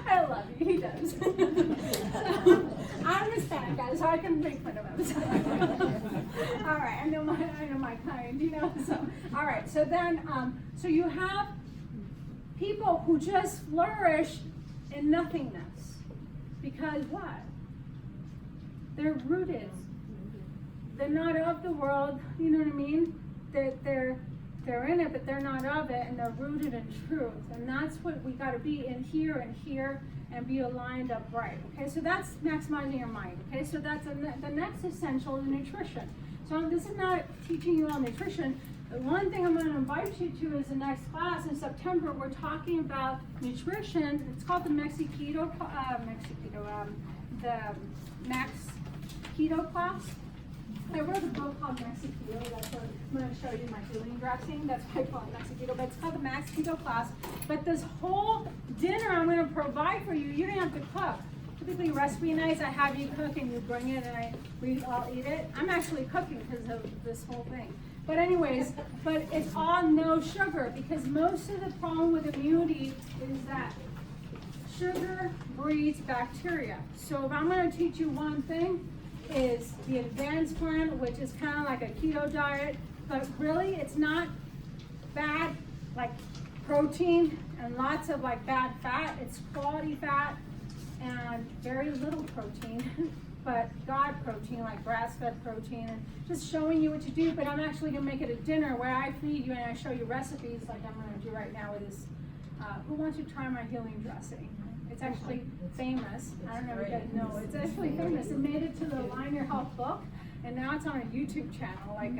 I love you, he does. So, I'm Hispanic, guys, so I can make fun of him. All right, I know my kind, so, all right, so then, so you have people who just flourish in nothingness because what? They're rooted. They're not of the world, you know what I mean? They're in it, but they're not of it, and they're rooted in truth. And that's what we got to be in here and be aligned upright. Okay, so that's maximizing your mind. Okay, so that's the next essential is nutrition. So this is not teaching you all nutrition. The one thing I'm going to invite you to is the next class in September. We're talking about nutrition. It's called the the Max Keto class. I wrote a book called Max Keto. That's what I'm going to show you my healing dressing. That's why I call it Max Keto. But it's called the Max Keto class. But this whole dinner I'm going to provide for you, you don't have to cook. Typically recipe nights, I have you cook and you bring it and we all eat it. I'm actually cooking because of this whole thing. But anyways, but it's all no sugar because most of the problem with immunity is that sugar breeds bacteria. So if I'm going to teach you one thing, is the advanced plan, which is kind of like a keto diet, but really it's not bad like protein and lots of like bad fat. It's quality fat and very little protein, but God protein, like grass-fed protein, and just showing you what to do. But I'm actually gonna make it a dinner where I feed you and I show you recipes like I'm gonna do right now with this. Who wants to try my healing dressing? It's actually famous. I don't know if you guys know. It's actually famous. It made it to the Align Your Health book, and now it's on a YouTube channel. Like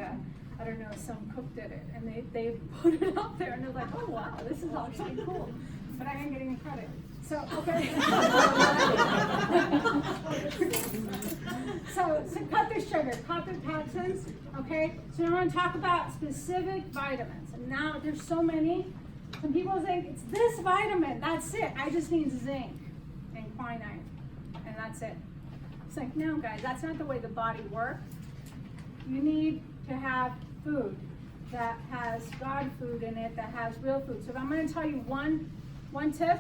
I don't know, some cook did it, and they put it up there, and they're like, oh wow, this is actually cool. But I ain't getting any credit. So okay. so cut the sugar, cut the toxins. Okay. So I'm going to talk about specific vitamins, and now there's so many. Some people think it's this vitamin, that's it. I just need zinc and quinine, and that's it. It's like, no, guys, that's not the way the body works. You need to have food that has God food in it, that has real food. So if I'm going to tell you one tip,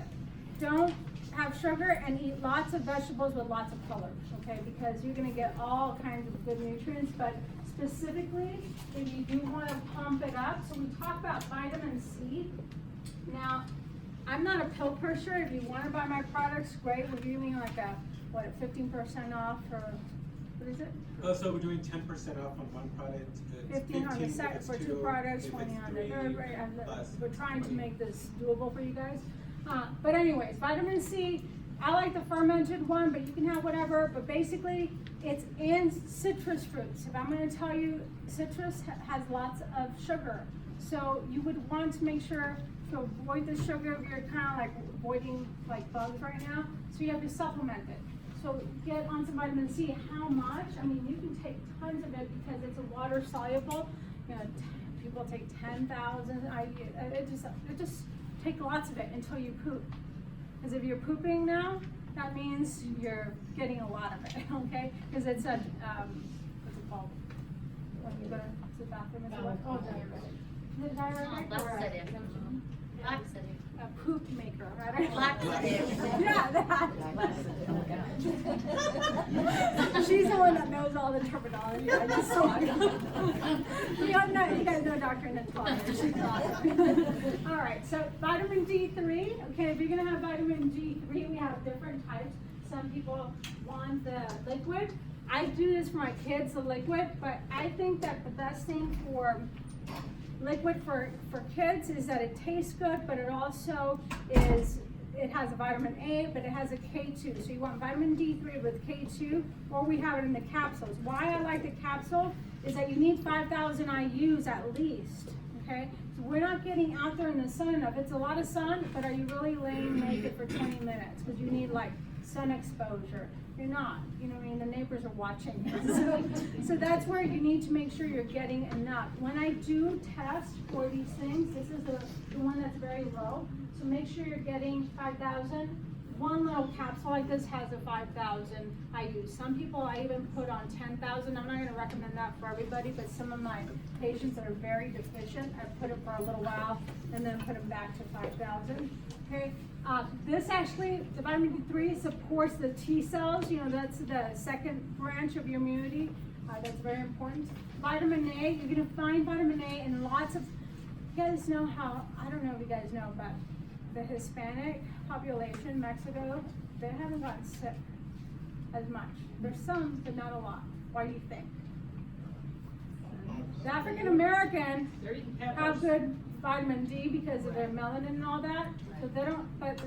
don't have sugar and eat lots of vegetables with lots of colors, okay? Because you're going to get all kinds of good nutrients, but specifically, if you do want to pump it up, so we talk about vitamin C. Now, I'm not a pill pusher. If you want to buy my products, great. We're giving like a, 15% off for, what is it? So we're doing 10% off on one product. 15 on the second for two products, 20 on the third. Right? We're trying to make this doable for you guys. But anyways, vitamin C, I like the fermented one, but you can have whatever. But basically, it's in citrus fruits. If I'm going to tell you, citrus has lots of sugar. So you would want to make sure to avoid the sugar. You're kind of like avoiding like bugs right now. So you have to supplement it. So get on some vitamin C. How much? I mean, you can take tons of it because it's a water soluble. You know, people take 10,000. It just take lots of it until you poop. Because if you're pooping now, that means you're getting a lot of it. Okay? Because it's a what's it called? When you go to the bathroom, it's what? Oh, diuretic. Laxative. Laxative. A poop maker, right? Laxative. Yeah, that. She's the one that knows all the terminology. I just saw it. You guys know Dr. Natalia. She's awesome. All right, so vitamin D3. Okay, if you're going to have vitamin D3, we have different types. Some people want the liquid. I do this for my kids, the liquid, but I think that the best thing for liquid for kids is that it tastes good, but it also it has a vitamin A, but it has a K2. So you want vitamin D3 with K2, or we have it in the capsules. Why I like the capsule is that you need 5,000 IUs at least, okay? So we're not getting out there in the sun enough. It's a lot of sun, but are you really laying naked for 20 minutes? Because you need like sun exposure. You're not, you know what I mean? The neighbors are watching. So that's where you need to make sure you're getting enough. When I do test for these things, this is the one that's very low. So make sure you're getting 5,000. One little capsule like this has a 5,000 IU. Some people I even put on 10,000. I'm not going to recommend that for everybody, but some of my patients that are very deficient, I put it for a little while and then put them back to 5,000. Okay. This actually, the vitamin D3 supports the T cells. You know, that's the second branch of your immunity. That's very important. Vitamin A, you're going to find vitamin A in lots of, you guys know how, I don't know if you guys know, but the Hispanic population, Mexico, they haven't gotten sick as much. There's some, but not a lot. Why do you think? The African American have good vitamin D because of their melanin and all that. So they don't, but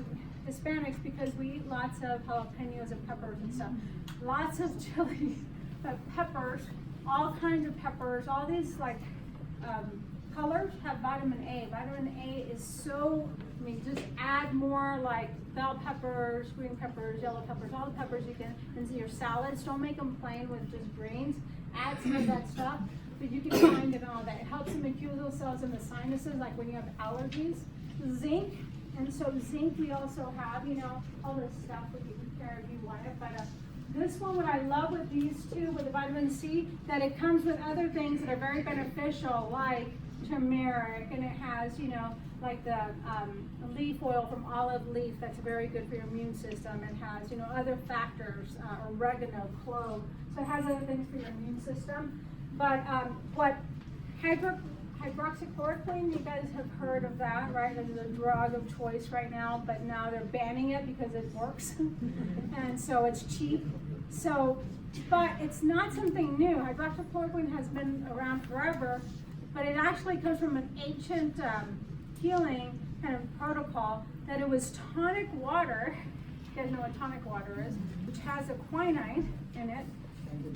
Hispanics, because we eat lots of jalapenos and peppers and stuff, lots of chili, peppers, all kinds of peppers, all these like colors have vitamin A. Vitamin A is so, I mean, just add more like bell peppers, green peppers, yellow peppers, all the peppers you can into your salads. Don't make them plain with just greens. Add some of that stuff, but you can find it all that. It helps the mucosal cells in the sinuses, like when you have allergies. Zinc, and so zinc we also have, you know, all this stuff that you can carry if you want it, but this one, what I love with these two, with the vitamin C, that it comes with other things that are very beneficial, like turmeric, and it has, you know, like the leaf oil from olive leaf that's very good for your immune system. It has, you know, other factors, oregano, clove, so it has other things for your immune system. But what hydroxychloroquine, you guys have heard of that, right? It's a drug of choice right now, but now they're banning it because it works, and so it's cheap. So, but it's not something new. Hydroxychloroquine has been around forever, but it actually comes from an ancient healing kind of protocol, that it was tonic water. You guys know what tonic water is, which has a quinine in it.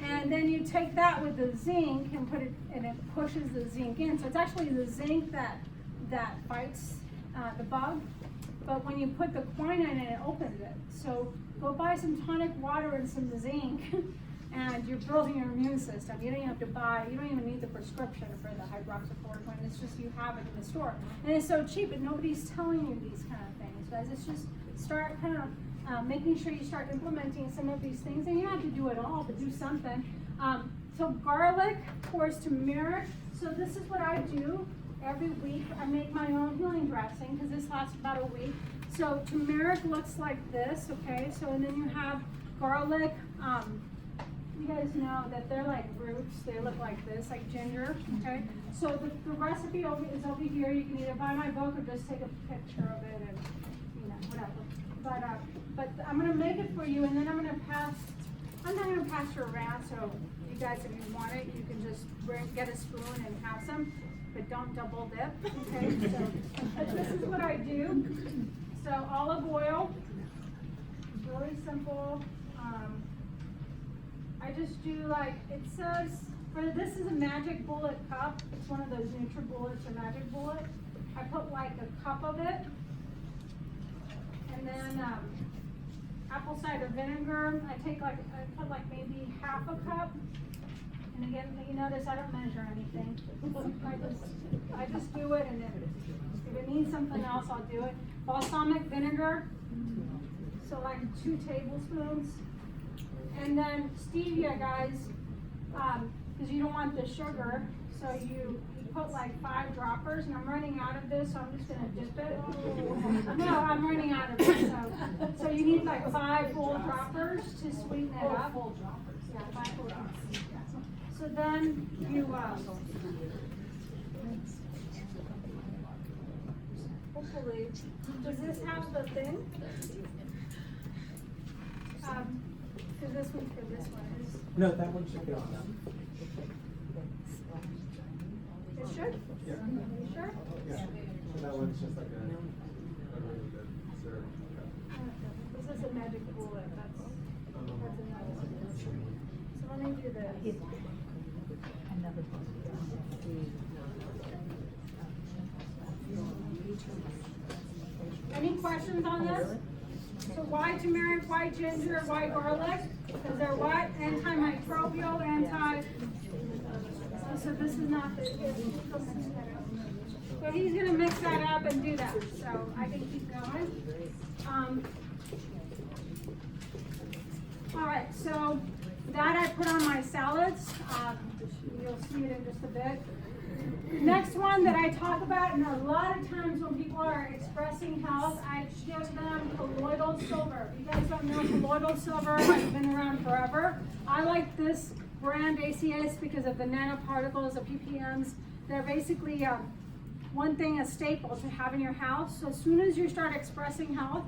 And then you take that with the zinc and put it, and it pushes the zinc in. So it's actually the zinc that fights the bug. But when you put the quinine in, it opens it. So go buy some tonic water and some zinc, and you're building your immune system. You don't even have to buy, you don't even need the prescription for the hydroxychloroquine. It's just you have it in the store. And it's so cheap, and nobody's telling you these kind of things, guys. It's just start kind of making sure you start implementing some of these things. And you don't have to do it all, but do something. So garlic, of course, turmeric. So this is what I do every week. I make my own healing dressing because this lasts about a week. So turmeric looks like this, okay? So, and then you have garlic. You guys know that they're like roots. They look like this, like ginger, okay? So the recipe is over here. You can either buy my book or just take a picture of it and, you know, whatever. But I'm gonna make it for you, and then I'm not gonna pass you around, so you guys, if you want it, you can just get a spoon and have some, but don't double dip, okay? So, but this is what I do. So olive oil, really simple. I just do like, it says, this is a magic bullet cup. It's one of those NutriBullets or Magic Bullet. I put like a cup of it. And then apple cider vinegar. I put like maybe half a cup. And again, you notice I don't measure anything. I just do it, and if it means something else, I'll do it. Balsamic vinegar. So like 2 tablespoons. And then stevia, guys, because you don't want the sugar, so you put like 5 droppers, and I'm running out of this, so I'm just gonna dip it. No, I'm running out of it, so you need like 5 full droppers to sweeten it up. Full droppers. Yeah, 5 full droppers. Yeah. So then you, hopefully, does this have the thing? Because this one's for this one. No, that one should go on. It should? Yeah. You sure? Yeah. So that one's just like a really good syrup. This is a magic bullet. That's another one. So let me do this. Any questions on this? So why turmeric, why ginger, why garlic? Because they're what? Antimicrobial, so this is not the, so he's gonna mix that up and do that. So I can keep going. All right, so that I put on my salads. You'll see it in just a bit. Next one that I talk about, and a lot of times when people are expressing health, I give them colloidal silver. If you guys don't know, colloidal silver has been around forever. I like this brand ACS because of the nanoparticles, the ppms. They're basically one thing, a staple to have in your house. So as soon as you start expressing health,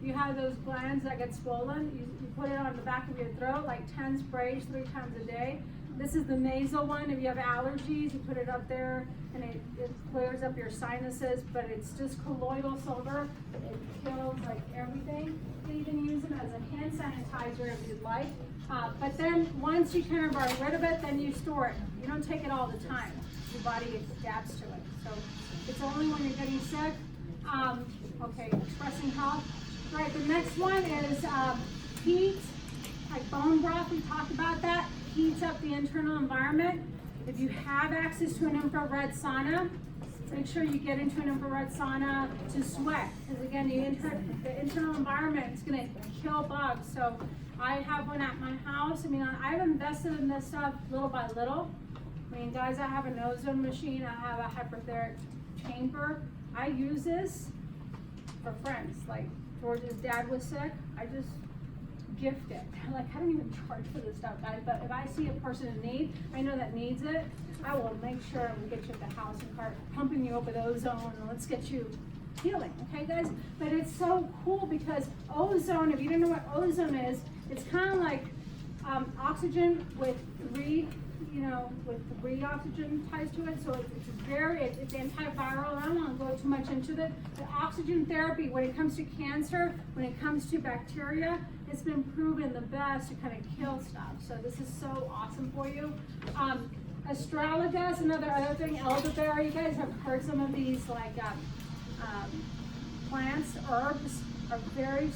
you have those glands that get swollen. You put it on the back of your throat, like 10 sprays 3 times a day. This is the nasal one. If you have allergies, you put it up there, and it clears up your sinuses, but it's just colloidal silver. It kills like everything. You can even use it as a hand sanitizer if you'd like. But then once you kind of are rid of it, then you store it. You don't take it all the time. Your body adapts to it. So it's only when you're getting sick. Okay, expressing health. All right, the next one is heat, like bone broth. We talked about that. Heats up the internal environment. If you have access to an infrared sauna, make sure you get into an infrared sauna to sweat. Because again, the internal environment is going to kill bugs. So I have one at my house. I mean, I've invested in this stuff little by little. I mean, guys, I have an ozone machine, I have a hyperbaric chamber. I use this for friends, like George's dad was sick, I just gift it. Like, I don't even charge for this stuff, guys, but if I see a person in need, I know that needs it, I will make sure we get you at the house and start pumping you up with ozone, and let's get you healing, okay, guys? But it's so cool because ozone, if you don't know what ozone is, it's kind of like oxygen with three oxygen ties to it. So it's antiviral. I don't want to go too much into it. The oxygen therapy, when it comes to cancer, when it comes to bacteria, it's been proven the best to kind of kill stuff. So this is so awesome for you. Astragalus, another thing, elderberry. You guys have heard some of these like plants, herbs are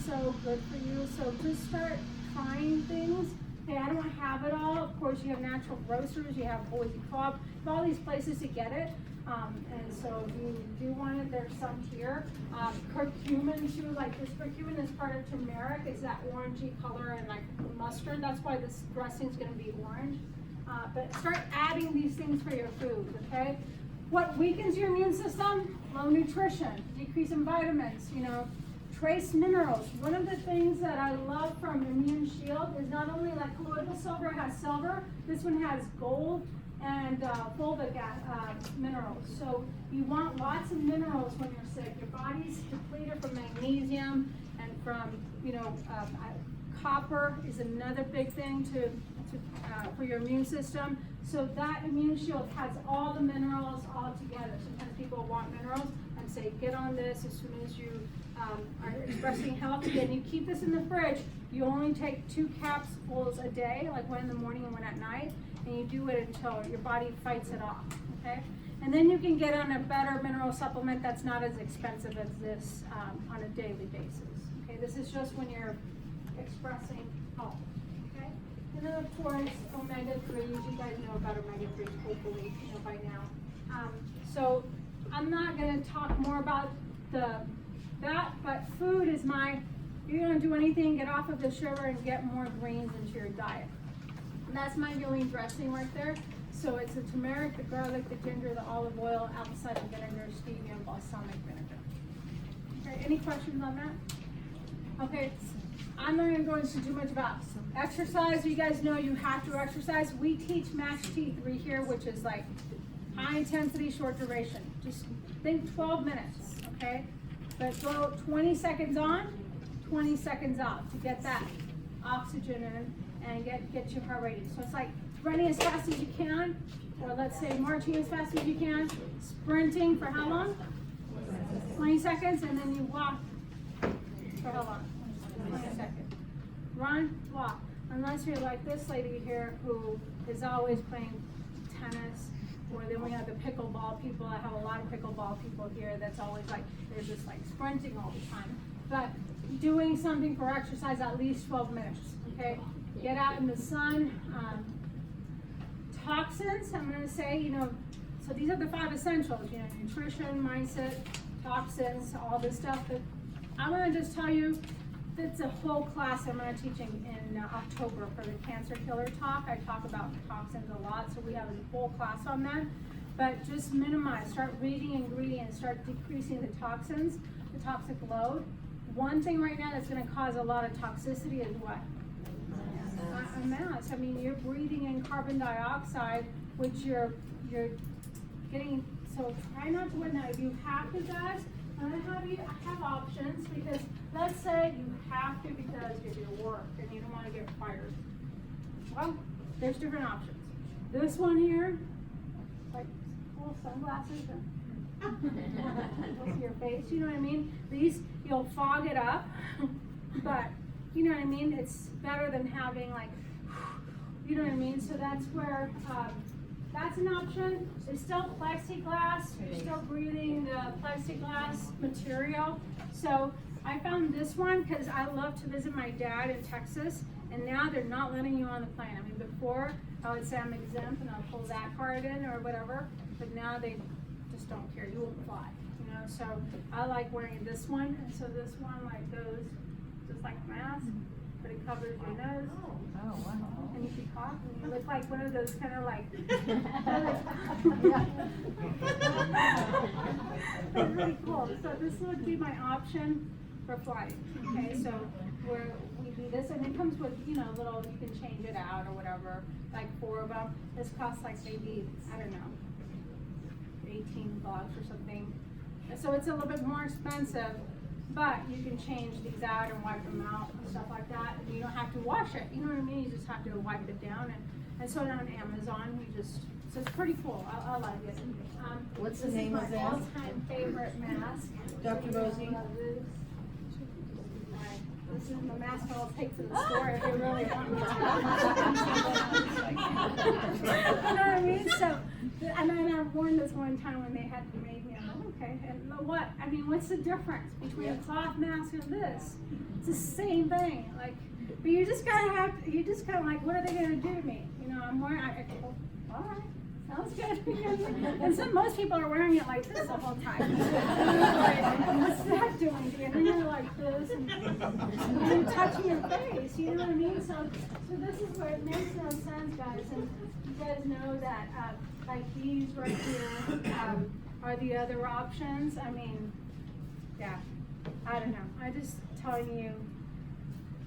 so good for you. So just start trying things. Hey, I don't have it all. Of course, you have natural grocers, you have Boise Co-op, all these places to get it. And so if you do want it, there's some here. Curcumin too, like this curcumin is part of turmeric. It's that orangey color and like mustard. That's why this dressing is going to be orange. But start adding these things for your food, okay? What weakens your immune system? Low nutrition, decrease in vitamins, trace minerals. One of the things that I love from Immune Shield is not only like colloidal silver has silver, this one has gold and fulvic minerals. So you want lots of minerals when you're sick. Your body's depleted from magnesium and from, copper is another big thing for your immune system. So that Immune Shield has all the minerals all together. Sometimes people want minerals and say, get on this as soon as you are expressing healthy, and you keep this in the fridge. You only take 2 capsules a day, like one in the morning and one at night, and you do it until your body fights it off, okay? And then you can get on a better mineral supplement that's not as expensive as this on a daily basis, okay? This is just when you're expressing health, okay? And then of course, omega-3s, you guys know about omega-3s, hopefully, by now. So I'm not gonna talk more about that, but food is if you're gonna do anything, get off of the sugar and get more greens into your diet. And that's my healing dressing right there. So it's the turmeric, the garlic, the ginger, the olive oil, apple cider vinegar, stevia, and balsamic vinegar. Okay, any questions on that? Okay, I'm not gonna go into too much about exercise. You guys know you have to exercise. We teach Max T3 here, which is like high intensity, short duration. Just think 12 minutes, okay? But go 20 seconds on, 20 seconds off to get that oxygen in and get your heart rate. So it's like running as fast as you can, or let's say marching as fast as you can, sprinting for how long? 20 seconds, and then you walk for how long? 20 seconds. Run, walk. Unless you're like this lady here who is always playing tennis, or then we have the pickleball people. I have a lot of pickleball people here that's always like, they're just like sprinting all the time. But doing something for exercise at least 12 minutes, okay? Get out in the sun. Toxins, I'm gonna say, so these are the 5 essentials, nutrition, mindset, toxins, all this stuff. But I'm gonna just tell you, it's a whole class I'm gonna teach in October for the Cancer Killer Talk. I talk about toxins a lot, so we have a whole class on that. But just minimize, start reading ingredients, start decreasing the toxins, the toxic load. One thing right now that's gonna cause a lot of toxicity is what? A mass. I mean, you're breathing in carbon dioxide, which you're getting, so try not to win that. If you have to, guys, I'm gonna have options, because let's say you have to because of your work and you don't want to get fired. Well, there's different options. This one here, like full sunglasses and your face, you know what I mean? These, you'll fog it up, but you know what I mean? It's better than having like, you know what I mean? So that's where, that's an option. It's still plexiglass. You're still breathing the plexiglass material. So I found this one because I love to visit my dad in Texas, and now they're not letting you on the plane. I mean, before I would say I'm exempt and I'll pull that card in or whatever, but now they just don't care. You won't fly, So I like wearing this one, and so this one like goes just like a mask. but it covers your nose. Oh, wow. And if you cough, and you look like one of those kind of like. It's really cool. So this would be my option for flight. Okay, so we do this, and it comes with, you know, little, you can change it out or whatever, like 4 of them. This costs like maybe, I don't know, $18 or something. So it's a little bit more expensive, but you can change these out and wipe them out and stuff like that. And you don't have to wash it, you know what I mean? You just have to wipe it down. And so on Amazon, so it's pretty cool. I like it. What's the name of This is my all-time favorite mask. Dr. Rosie? This is the mask I'll take to the store if they really want me to. You know what I mean? So, and then I worn this one time when they had made me. I'm like, okay, and what? I mean, what's the difference between a cloth mask and this? It's the same thing. Like, but you just kind of like, what are they gonna do to me? You know, I'm wearing. I go, all right. Sounds good. And most people are wearing it like this the whole time. Like, what's that doing to you? And then you're like this, and you're touching your face. You know what I mean? So this is where it makes no sense, guys. And you guys know that, like these right here, are the other options. I mean, yeah, I don't know. I just telling you,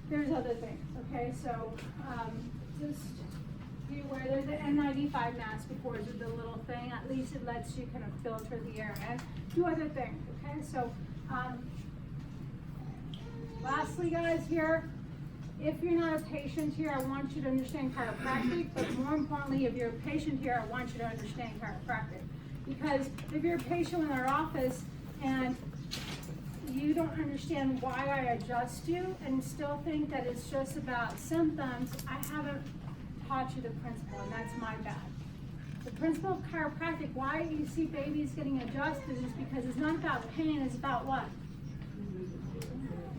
there's other things. Okay, so just. You wear there's an N95 mask before with the little thing. At least it lets you kind of filter the air and do other things. Okay, so lastly, guys, here, if you're not a patient here, I want you to understand chiropractic. But more importantly, if you're a patient here, I want you to understand chiropractic. Because if you're a patient in our office and you don't understand why I adjust you and still think that it's just about symptoms, I haven't taught you the principle, and that's my bad. The principle of chiropractic, why you see babies getting adjusted, is because it's not about pain, it's about what?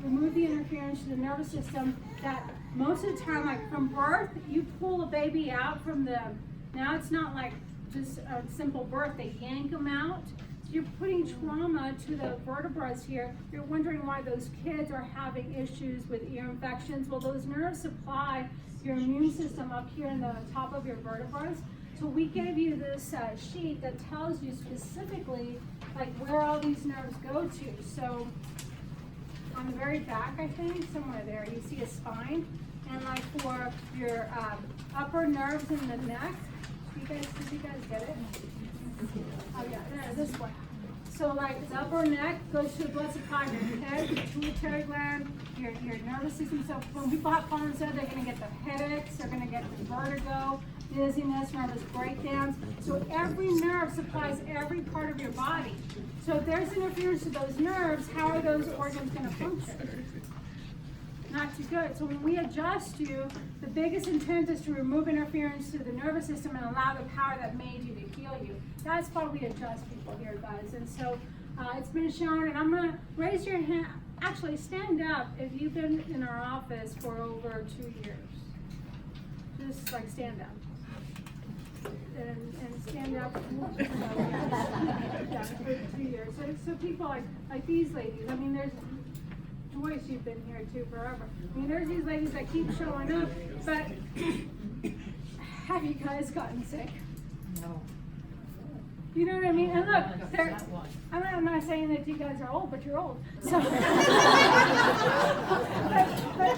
Remove the interference to the nervous system that most of the time, like from birth, you pull a baby out from the, now it's not like just a simple birth, they yank them out. So you're putting trauma to the vertebrae here. You're wondering why those kids are having issues with ear infections. Well, those nerves supply your immune system up here in the top of your vertebrae. So we gave you this sheet that tells you specifically like where all these nerves go to. So on the very back, I think, somewhere there, you see a spine. And like for your upper nerves in the neck, did you guys get it? Oh yeah, there, this way. So like the upper neck goes to the blood supply, your head, your pituitary gland, your nervous system. So when people have problems there, they're going to get the headaches, they're going to get the vertigo, dizziness, nervous breakdowns. So every nerve supplies every part of your body. So if there's interference to those nerves, how are those organs going to function? Not too good. So when we adjust you, the biggest intent is to remove interference to the nervous system and allow the power that made you to heal you. That's why we adjust people here, guys. And so it's been shown, and I'm going to raise your hand. Actually, stand up if you've been in our office for over 2 years. Just like stand up. And stand up. Yeah, for 2 years. So people like these ladies, I mean, there's Joyce, you've been here too forever. I mean, there's these ladies that keep showing up, but have you guys gotten sick? No. You know what I mean? And look, I'm not saying that you guys are old, but you're old. So, but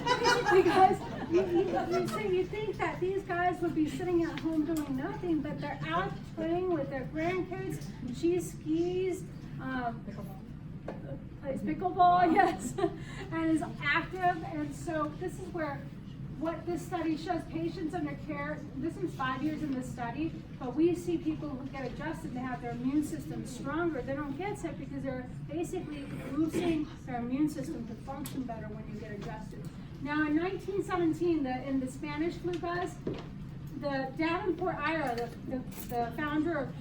because you think that these guys would be sitting at home doing nothing, but they're out playing with their grandkids. She skis, plays pickleball, yes, and is active. And so this is where what this study shows, patients under care, this is 5 years in this study, but we see people who get adjusted to have their immune system stronger. They don't get sick because they're basically boosting their immune system to function better when you get adjusted. Now in 1917, in the Spanish flu, guys, the Davenport Ira, the founder of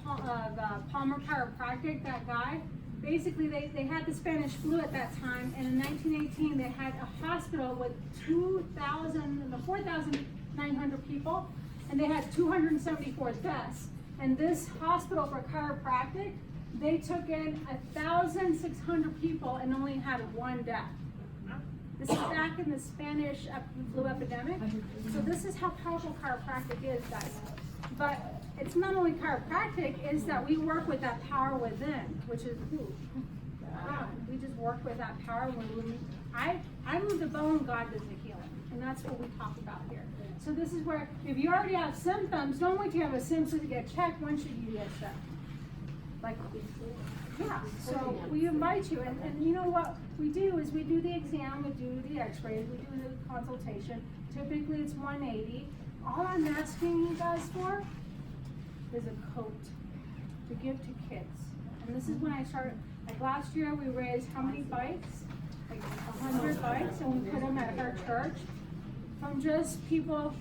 Palmer Chiropractic, that guy, basically they had the Spanish flu at that time, and in 1918 they had a hospital with 4,900 people, and they had 274 deaths. And this hospital for chiropractic, they took in 1,600 people and only had 1 death. This is back in the Spanish flu epidemic. So this is how powerful chiropractic is, guys. But it's not only chiropractic, is that we work with that power within, which is who? God. We just work with that power. I move the bone, God does the healing. And that's what we talk about here. So this is where, if you already have symptoms, don't wait till you have a symptom to get checked. When should you get checked? Like, yeah, so we invite you, and you know what we do is we do the exam, we do the x-rays, we do the consultation. Typically it's $180. All I'm asking you guys for is a coat to give to kids. And this is when I started, like last year we raised how many bikes? Like 100 bikes, and we put them at our church. From just people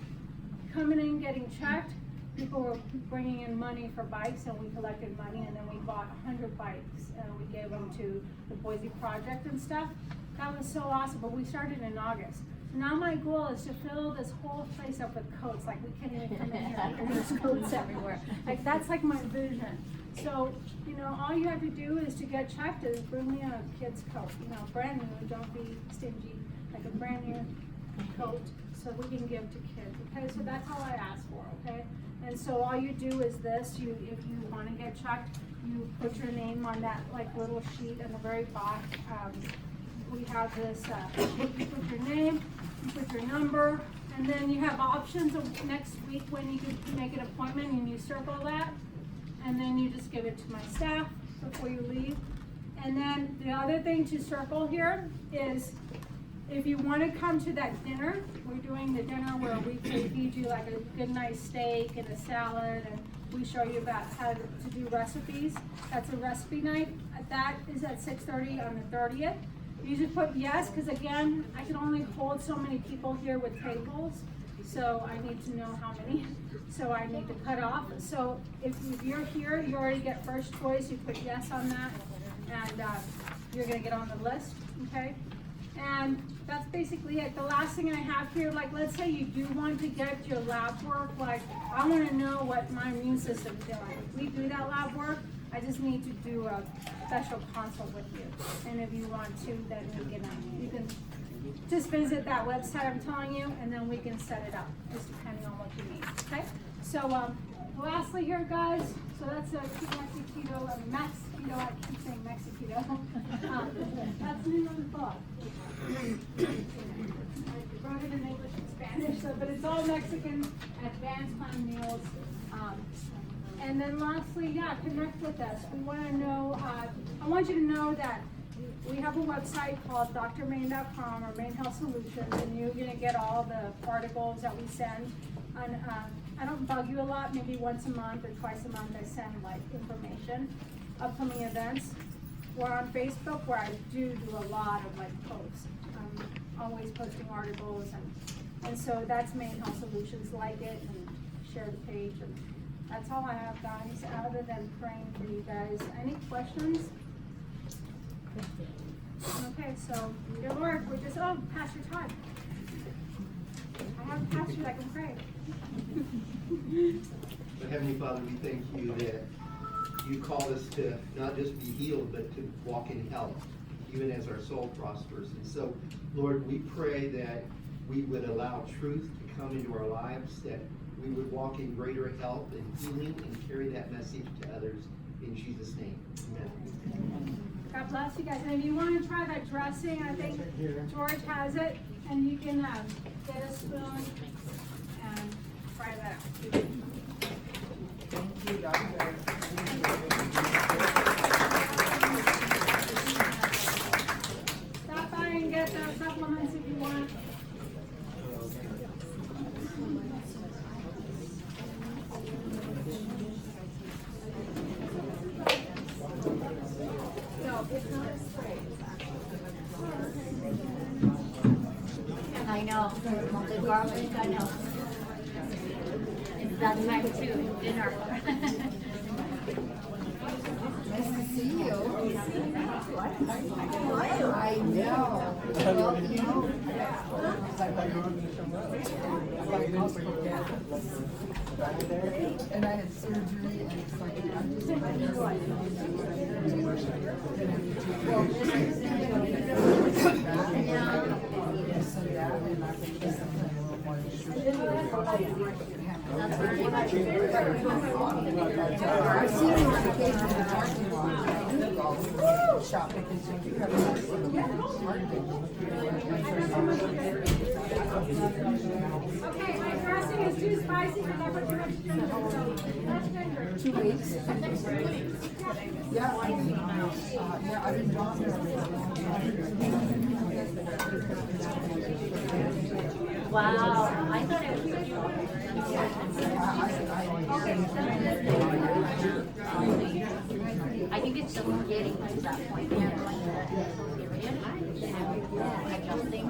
coming in, getting checked, people were bringing in money for bikes, and we collected money, and then we bought 100 bikes, and we gave them to the Boise Project and stuff. That was so awesome, but we started in August. Now my goal is to fill this whole place up with coats, like we can't even come in here, there's coats everywhere. Like that's like my vision. So, you know, all you have to do is to get checked is bring me a kid's coat, you know, brand new, don't be stingy, like a brand new coat, so we can give to kids, okay? So that's all I ask for, okay? And so all you do is this, if you want to get checked, you put your name on that like little sheet in the very back. We have this, you put your name, you put your number, and then you have options of next week when you can make an appointment, and you circle that, and then you just give it to my staff before you leave. And then the other thing to circle here is if you want to come to that dinner, we're doing the dinner where we feed you like a good nice steak and a salad, and we show you about how to do recipes. That's a recipe night. That is at 6:30 on the 30th. You just put yes, because again, I can only hold so many people here with tables, so I need to know how many. So I need to cut off. So if you're here, you already get first choice. You put yes on that, and you're gonna get on the list, okay? And that's basically it. The last thing I have here, like let's say you do want to get your lab work, like I want to know what my immune system's doing. If we do that lab work, I just need to do a special consult with you. And if you want to, then you can just visit that website I'm telling you, and then we can set it up, just depending on what you need, okay? So lastly here, guys, so that's a Keto, Max Keto, I keep saying Mexiquito. That's the name of the book. I wrote it in English and Spanish, so, but it's all Mexican advanced plan meals. And then lastly, yeah, connect with us. We want to know, I want you to know that we have a website called drmain.com or Main Health Solutions, and you're going to get all the articles that we send. And I don't bug you a lot, maybe once a month or twice a month I send like information, upcoming events. We're on Facebook where I do a lot of like posts. I'm always posting articles, and so that's Main Health Solutions. Like it and share the page, and that's all I have, guys, other than praying for you guys. Any questions? Okay, so, dear Lord, we're just, past your time. I haven't passed you, I can pray. But Heavenly Father, we thank you that you called us to not just be healed, but to walk in health, even as our soul prospers. And so, Lord, we pray that we would allow truth to come into our lives, that we would walk in greater health and healing and carry that message to others. In Jesus' name, amen. God bless you guys. And if you want to try that dressing, I think George has it, and you can get a spoon and try that out. Thank you, Doctor. Stop by and get the supplements if you want. I know, the garlic, I know. It's that time too, dinner. Nice to see you. I know. Well, you know. And I had surgery, and it's like, I'm just, I knew I didn't do it. I've seen you on occasion in the parking lot. I do go shop because you have Okay, my dressing is too spicy, but never too much ginger, so that's ginger. 2 weeks. Yeah, I mean, yeah, I've been gone there. Wow, I thought it was. I think it's just getting to that point where like period. Adjusting.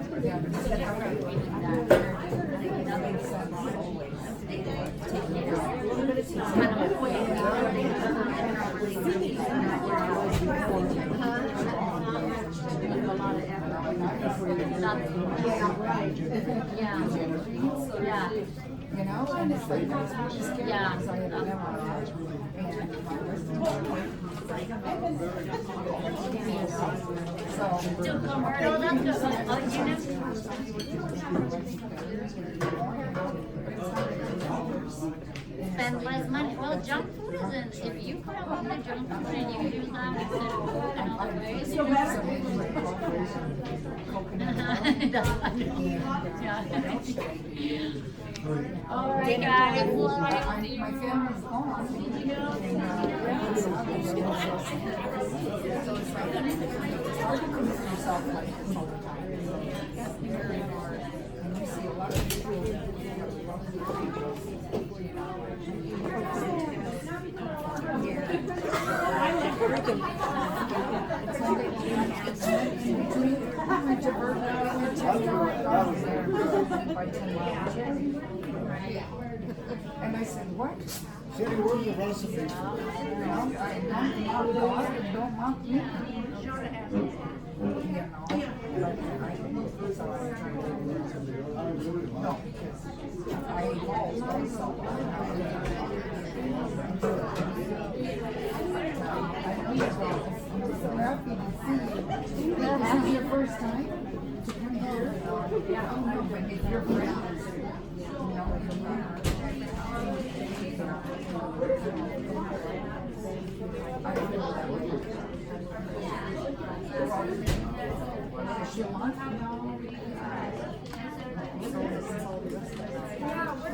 Yeah. You know, and it's like, I was really scared Yeah. because I had never Still come work. No, that's just spend less money. Well, junk food isn't. If you put up on the junk food and you use that instead of Coke and other ways, you're all right, guys. my family's gone. It's hard to commit yourself like this all the time. And you see a lot of people who have lovely and I said, what? Jenny, where's the recipe? Don't mock me. No, because I ate balls myself. I'm so happy to see you. This is your first time to come here? Yeah, oh no, but if you're friends, you know, I feel that way. She'll want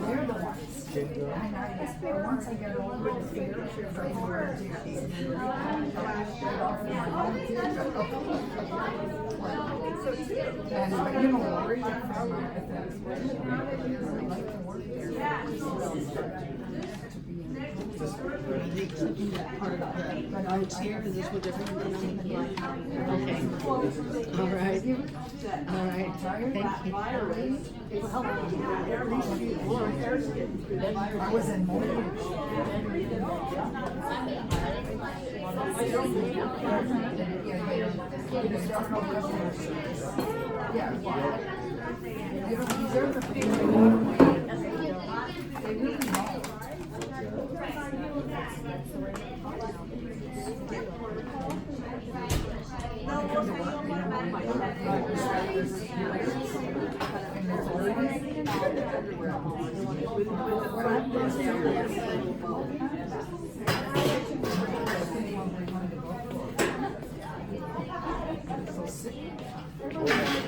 they're the ones. And once I get over the fear, she'll bring her to and you know, worry from I like to work there. But I hear this with everything. Okay. All right. All right. Thank you. I was in mortgage. Yeah, you don't deserve the pay. They really don't.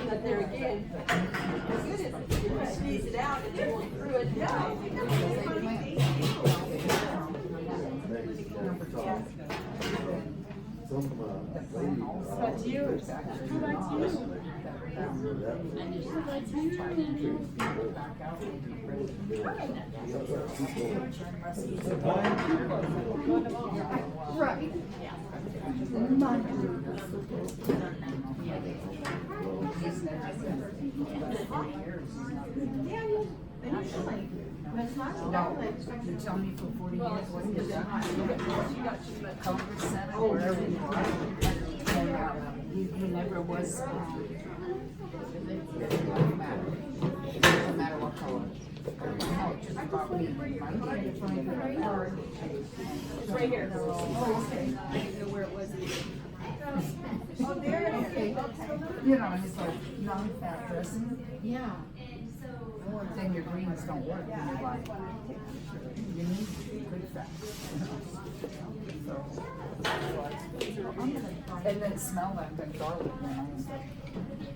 But there again, squeeze it out and then we'll through it. But you, how about you? Right. You tell me for 40 years what you've done. Congress, Senate, wherever you are. And he never was, it doesn't matter what color. No, just about me. My name is right here. It's right here. Oh, okay. I didn't know where it was either. Oh, there it is. You know, and it's like non-fat dressing. Yeah. then your greens don't work in your body. You need good fat. So, and then smell that garlic, you know.